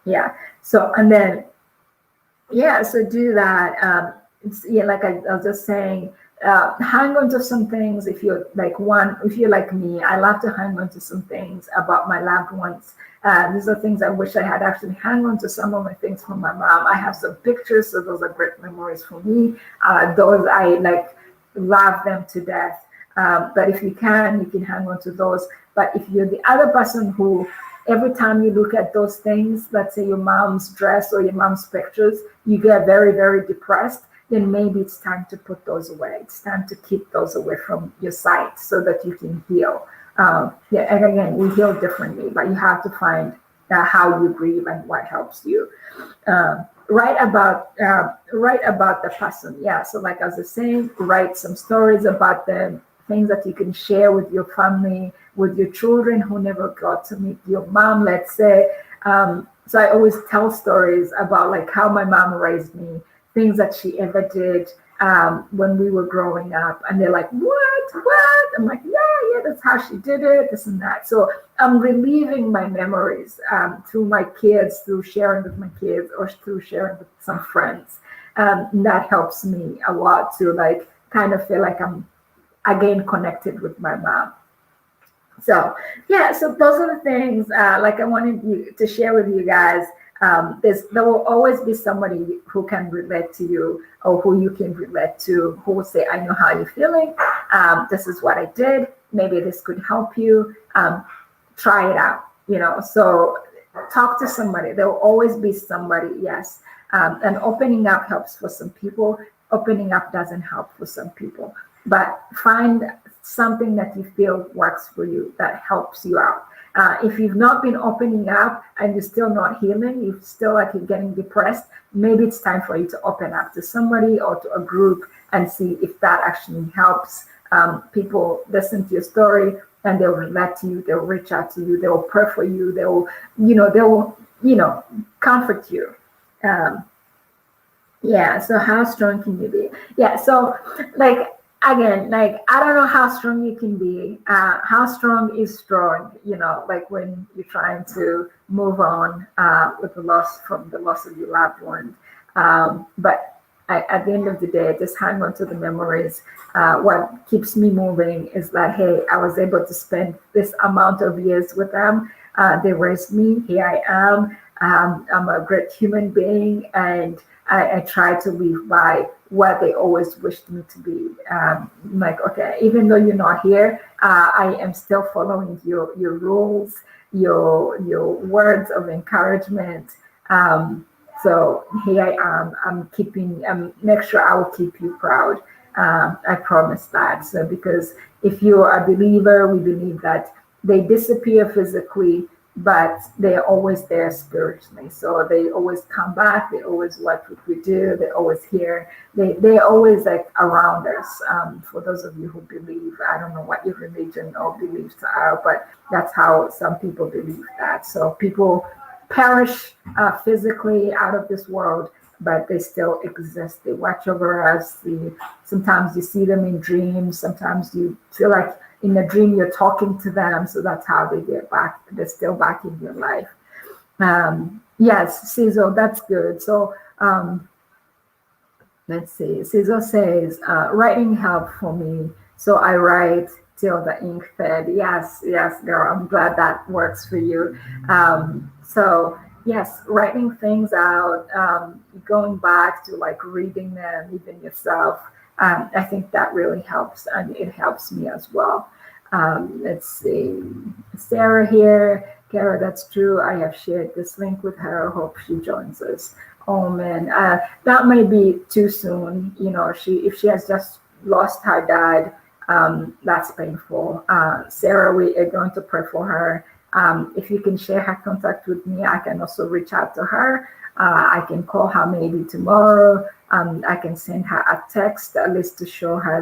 Yeah. So and then so do that. Like I was just saying, hang on to some things. If you're like me, I love to hang on to some things about my loved ones. These are things I wish I had actually hang on to some of my things from my mom. I have some pictures, so those are great memories for me. Those I like love them to death. But if you can hang on to those. But if you're the other person who every time you look at those things, let's say your mom's dress or your mom's pictures, you get very, very depressed, then maybe it's time to put those away. It's time to keep those away from your sight so that you can heal. And again, we heal differently, but you have to find how you grieve and what helps you. Write about the person. Yeah. So like as I was saying, write some stories about them, things that you can share with your family, with your children who never got to meet your mom, let's say. So I always tell stories about like how my mom raised me, things that she ever did when we were growing up. And they're like, what? I'm like, yeah, that's how she did it, this and that. So I'm reliving my memories through my kids, through sharing with my kids, or through sharing with some friends. That helps me a lot to like kind of feel like I'm again connected with my mom. So yeah, so those are the things like I wanted you to share with you guys. There will always be somebody who can relate to you or who you can relate to, who will say, I know how you're feeling. This is what I did. Maybe this could help you. Try it out, so talk to somebody. There will always be somebody, yes. And opening up helps for some people. Opening up doesn't help for some people. But find something that you feel works for you, that helps you out. If you've not been opening up and you're still not healing, you still like you're getting depressed, maybe it's time for you to open up to somebody or to a group and see if that actually helps. People listen to your story and they'll relate to you, they'll reach out to you, they'll pray for you, they'll comfort you. Um, yeah, so how strong can you be? Yeah, so like again, like I don't know how strong you can be. How strong is strong, like when you're trying to move on with the loss of your loved one. But at the end of the day, just hang on to the memories. What keeps me moving is that, hey, I was able to spend this amount of years with them. They raised me. Here I am. I'm a great human being, and I try to live by what they always wished me to be. Like, okay, even though you're not here, I am still following your rules, your words of encouragement. So here I am. Make sure I will keep you proud. I promise that. So because if you're a believer, we believe that they disappear physically, but they're always there spiritually. So they always come back. They always watch what we do. They're always here. They're always like around us. For those of you who believe, I don't know what your religion or beliefs are, but that's how some people believe that. So people perish physically out of this world, but they still exist. They watch over us. Sometimes you see them in dreams. Sometimes you feel like in a dream you're talking to them. So that's how they get back. They're still back in your life. Yes, Cecil, that's good. So let's see. Cecil says, writing helped for me. So I write till the ink fed. Yes, girl. I'm glad that works for you. So yes, writing things out, going back to like reading them even yourself. I think that really helps, and it helps me as well. Let's see, Sarah here. Kara, that's true. I have shared this link with her. Hope she joins us. Oh man, that might be too soon. If she has just lost her dad, that's painful. Sarah, we are going to pray for her. If you can share her contact with me, I can also reach out to her. I can call her maybe tomorrow. I can send her a text at least to show her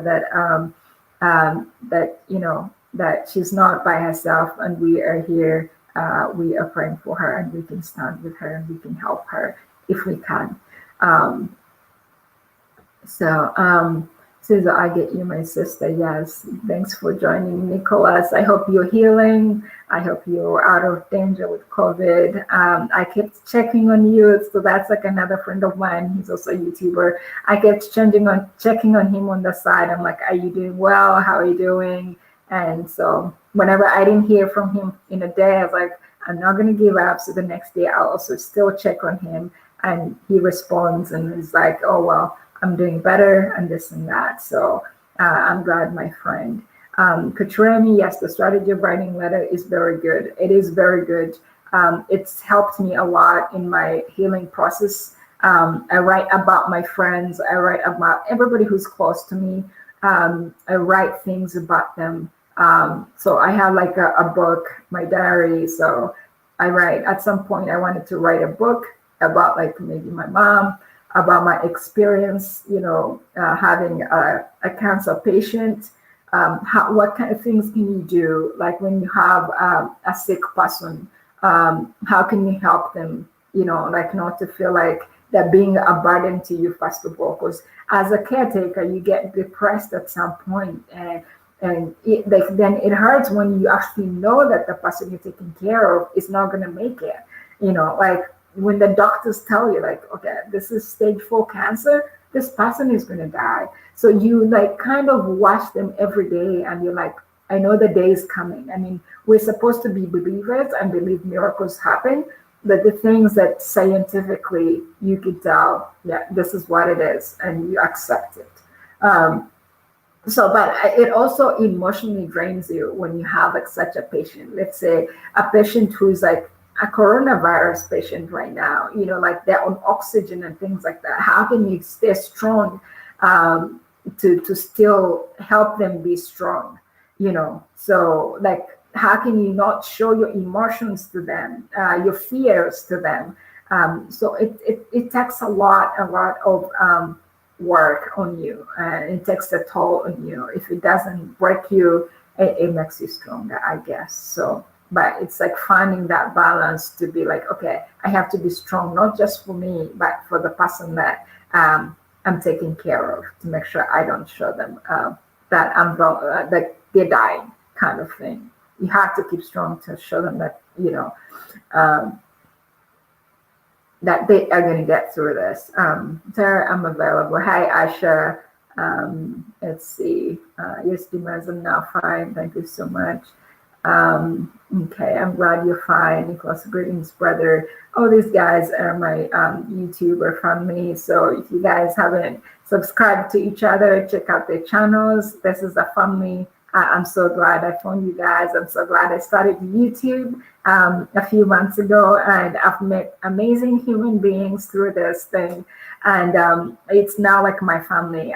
that she's not by herself, and we are here. We are praying for her, and we can stand with her, and we can help her if we can. Susan, I get you, my sister. Yes, thanks for joining, Nicholas. I hope you're healing. I hope you're out of danger with COVID. I kept checking on you, so that's like another friend of mine. He's also a YouTuber. I kept checking on him on the side. I'm like, are you doing well? How are you doing? And so whenever I didn't hear from him in a day, I was like, I'm not gonna give up. So the next day, I'll also still check on him, and he responds and he's like, oh well, I'm doing better and this and that. So I'm glad, my friend. Katrina, yes, the strategy of writing letter is very good. It is very good. It's helped me a lot in my healing process. I write about my friends. I write about everybody who's close to me. I write things about them. So I have like a book, my diary. So I write, at some point I wanted to write a book about like maybe my mom, about my experience, having a cancer patient. What kind of things can you do? Like when you have a sick person, how can you help them? Like not to feel like they're being a burden to you, first of all, because as a caretaker, you get depressed at some point, and then it hurts when you actually know that the person you're taking care of is not going to make it. Like when the doctors tell you like, okay, this is stage 4 cancer, this person is going to die. So you like kind of watch them every day, and you're like, I know the day is coming. I mean, we're supposed to be believers and believe miracles happen, but the things that scientifically you can tell, yeah, this is what it is, and you accept it. Um, but it also emotionally drains you when you have like such a patient. Let's say a patient who's like a coronavirus patient right now, like they're on oxygen and things like that. How can you stay strong um, to still help them be strong? So like, how can you not show your emotions to them, your fears to them? So it takes a lot of work on you, and it takes a toll on you. If it doesn't break you, it makes you stronger, I guess. So, but it's like finding that balance to be like, okay, I have to be strong, not just for me, but for the person that I'm taking care of, to make sure I don't show them that that they're dying, kind of thing. You have to keep strong to show them that um, that they are going to get through this. Sarah, I'm available. Hi, Asha. Let's see. Yes, Dimas, I'm now fine. Thank you so much. Okay, I'm glad you're fine. Nicholas, greetings, brother. All these guys are my YouTuber family. So if you guys haven't subscribed to each other, check out their channels. This is a family. I'm so glad I found you guys. I'm so glad I started YouTube a few months ago, and I've met amazing human beings through this thing. And it's now like my family.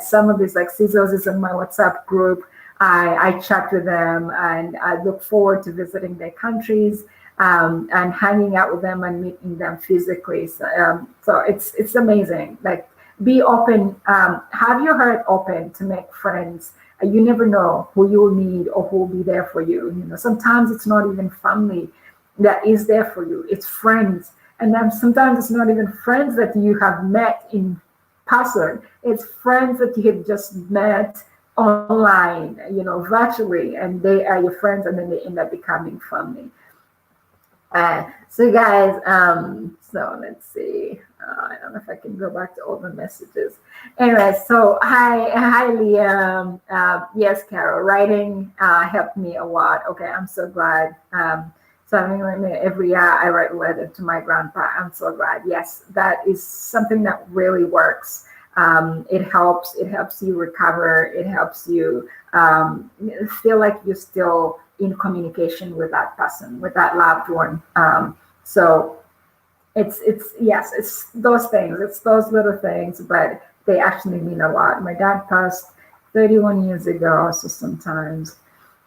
Some of these, like Scissors is in my WhatsApp group. I chat with them, and I look forward to visiting their countries and hanging out with them and meeting them physically. So it's amazing. Like, be open, have your heart open to make friends. You never know who you'll need or who will be there for you. Sometimes it's not even family that is there for you. It's friends. And then sometimes it's not even friends that you have met in person. It's friends that you have just met online, virtually, and they are your friends, and then they end up becoming family. So guys, so let's see. I don't know if I can go back to all the messages. Anyway, so hi Liam. Yes, Carol, writing helped me a lot. Okay, I'm so glad. So I mean, every year I write a letter to my grandpa. I'm so glad. Yes, that is something that really works. It helps you recover. It helps you feel like you're still in communication with that person, with that loved one. So it's those things, it's those little things, but they actually mean a lot. My dad passed 31 years ago, so sometimes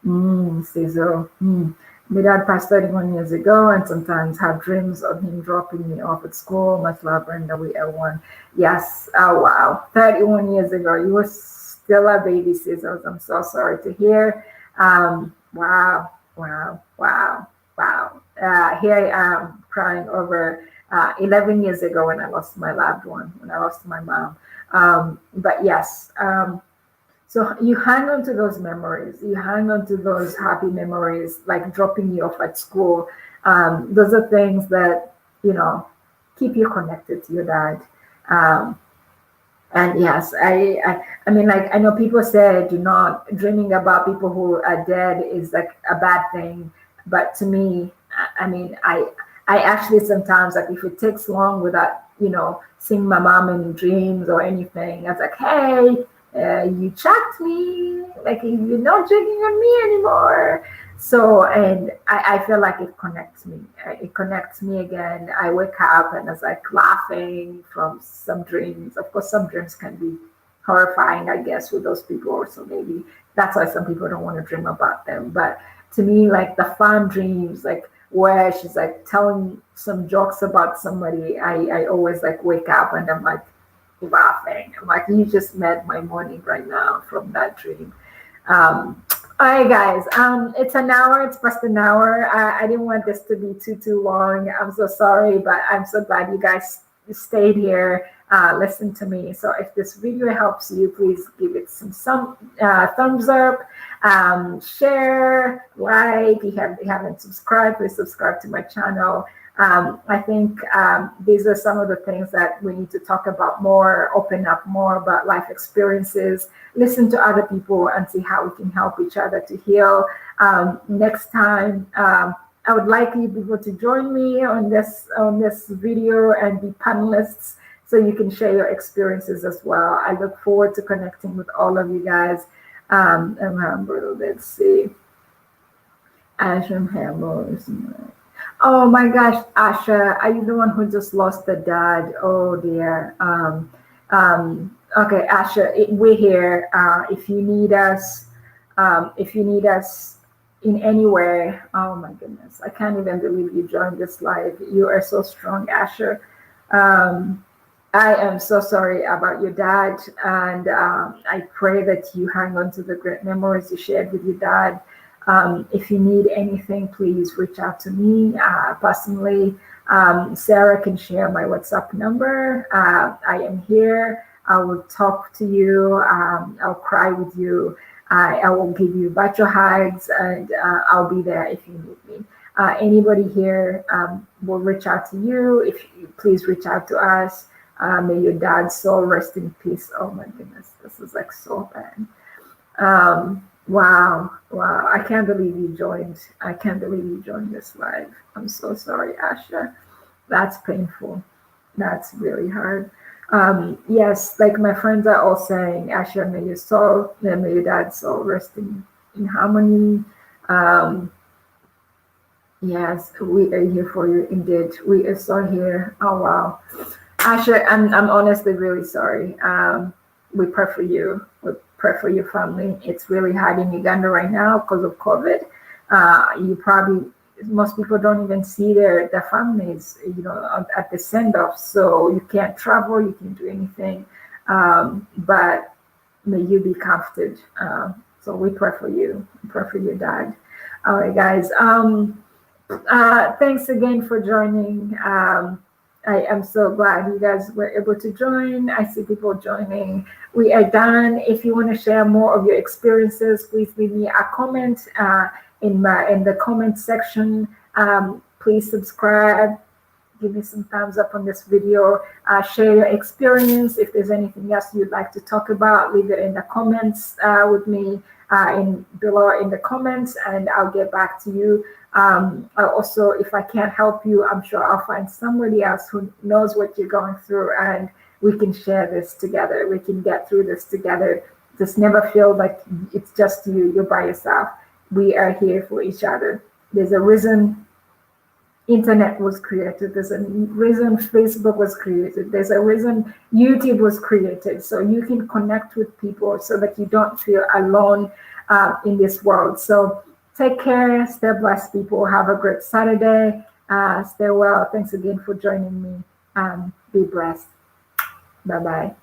Cesar, my dad passed 31 years ago, and sometimes have dreams of him dropping me off at school. Much love, Brenda. We everyone. Yes. Oh wow, 31 years ago, you were still a baby, Cesar. I'm so sorry to hear. Wow. Here I am crying over 11 years ago when I lost my loved one, when I lost my mom. But yes, so you hang on to those memories. You hang on to those happy memories, like dropping you off at school. Those are things that, keep you connected to your dad. And yes, I mean, like, I know people say do not dreaming about people who are dead is like a bad thing, but to me, I mean, I actually sometimes, like, if it takes long without seeing my mom in dreams or anything, I was like, hey, you checked me, like, you're not checking on me anymore. So, and I feel like it connects me. It connects me again. I wake up and it's like laughing from some dreams. Of course, some dreams can be horrifying, I guess, with those people. So maybe that's why some people don't want to dream about them. But to me, like the fun dreams, like where she's like telling some jokes about somebody, I always like wake up and I'm like laughing. I'm like, you just made my morning right now from that dream. All right, guys. It's an hour. It's past an hour. I didn't want this to be too long. I'm so sorry, but I'm so glad you guys stayed here. Listen to me. So if this video helps you, please give it some thumbs up, share, like. If you haven't subscribed, please subscribe to my channel. I think these are some of the things that we need to talk about more, open up more about life experiences, listen to other people, and see how we can help each other to heal. Next time, I would like you people to join me on this video and be panelists, so you can share your experiences as well. I look forward to connecting with all of you guys. Let's see. Ashram Hamels. Oh my gosh, Asha, are you the one who just lost the dad? Oh dear. Okay, Asha, we're here. If you need us, in any way, oh my goodness, I can't even believe you joined this live. You are so strong, Asha. I am so sorry about your dad, and I pray that you hang on to the great memories you shared with your dad. If you need anything, please reach out to me personally. Sarah can share my WhatsApp number. I am here. I will talk to you. I'll cry with you. I will give you virtual hugs, and I'll be there if you need me. Anybody here will reach out to you. If you please reach out to us. May your dad's soul rest in peace. Oh my goodness, this is like so bad. Wow. I can't believe you joined. I can't believe you joined this live. I'm so sorry, Asha. That's painful. That's really hard. Yes, like my friends are all saying, Asha, may your dad's soul rest in harmony. Yes, we are here for you indeed. We are so here. Oh wow. Asha, I'm honestly really sorry. We pray for you. We pray for your family. It's really hard in Uganda right now because of COVID. Most people don't even see their families, at the send off. So you can't travel, you can't do anything. But may you be comforted. So we pray for you. We pray for your dad. All right, guys. Thanks again for joining. I am so glad you guys were able to join. I see people joining. We are done. If you want to share more of your experiences, please leave me a comment in the comment section. Please subscribe. Give me some thumbs up on this video. Share your experience. If there's anything else you'd like to talk about, leave it in the comments with me below in the comments, and I'll get back to you. Also, if I can't help you, I'm sure I'll find somebody else who knows what you're going through, and we can share this together. We can get through this together. Just never feel like it's just you're by yourself. We are here for each other. There's a reason internet was created. There's a reason Facebook was created. There's a reason YouTube was created. So you can connect with people so that you don't feel alone in this world. So take care. Stay blessed, people. Have a great Saturday. Stay well. Thanks again for joining me. Be blessed. Bye-bye.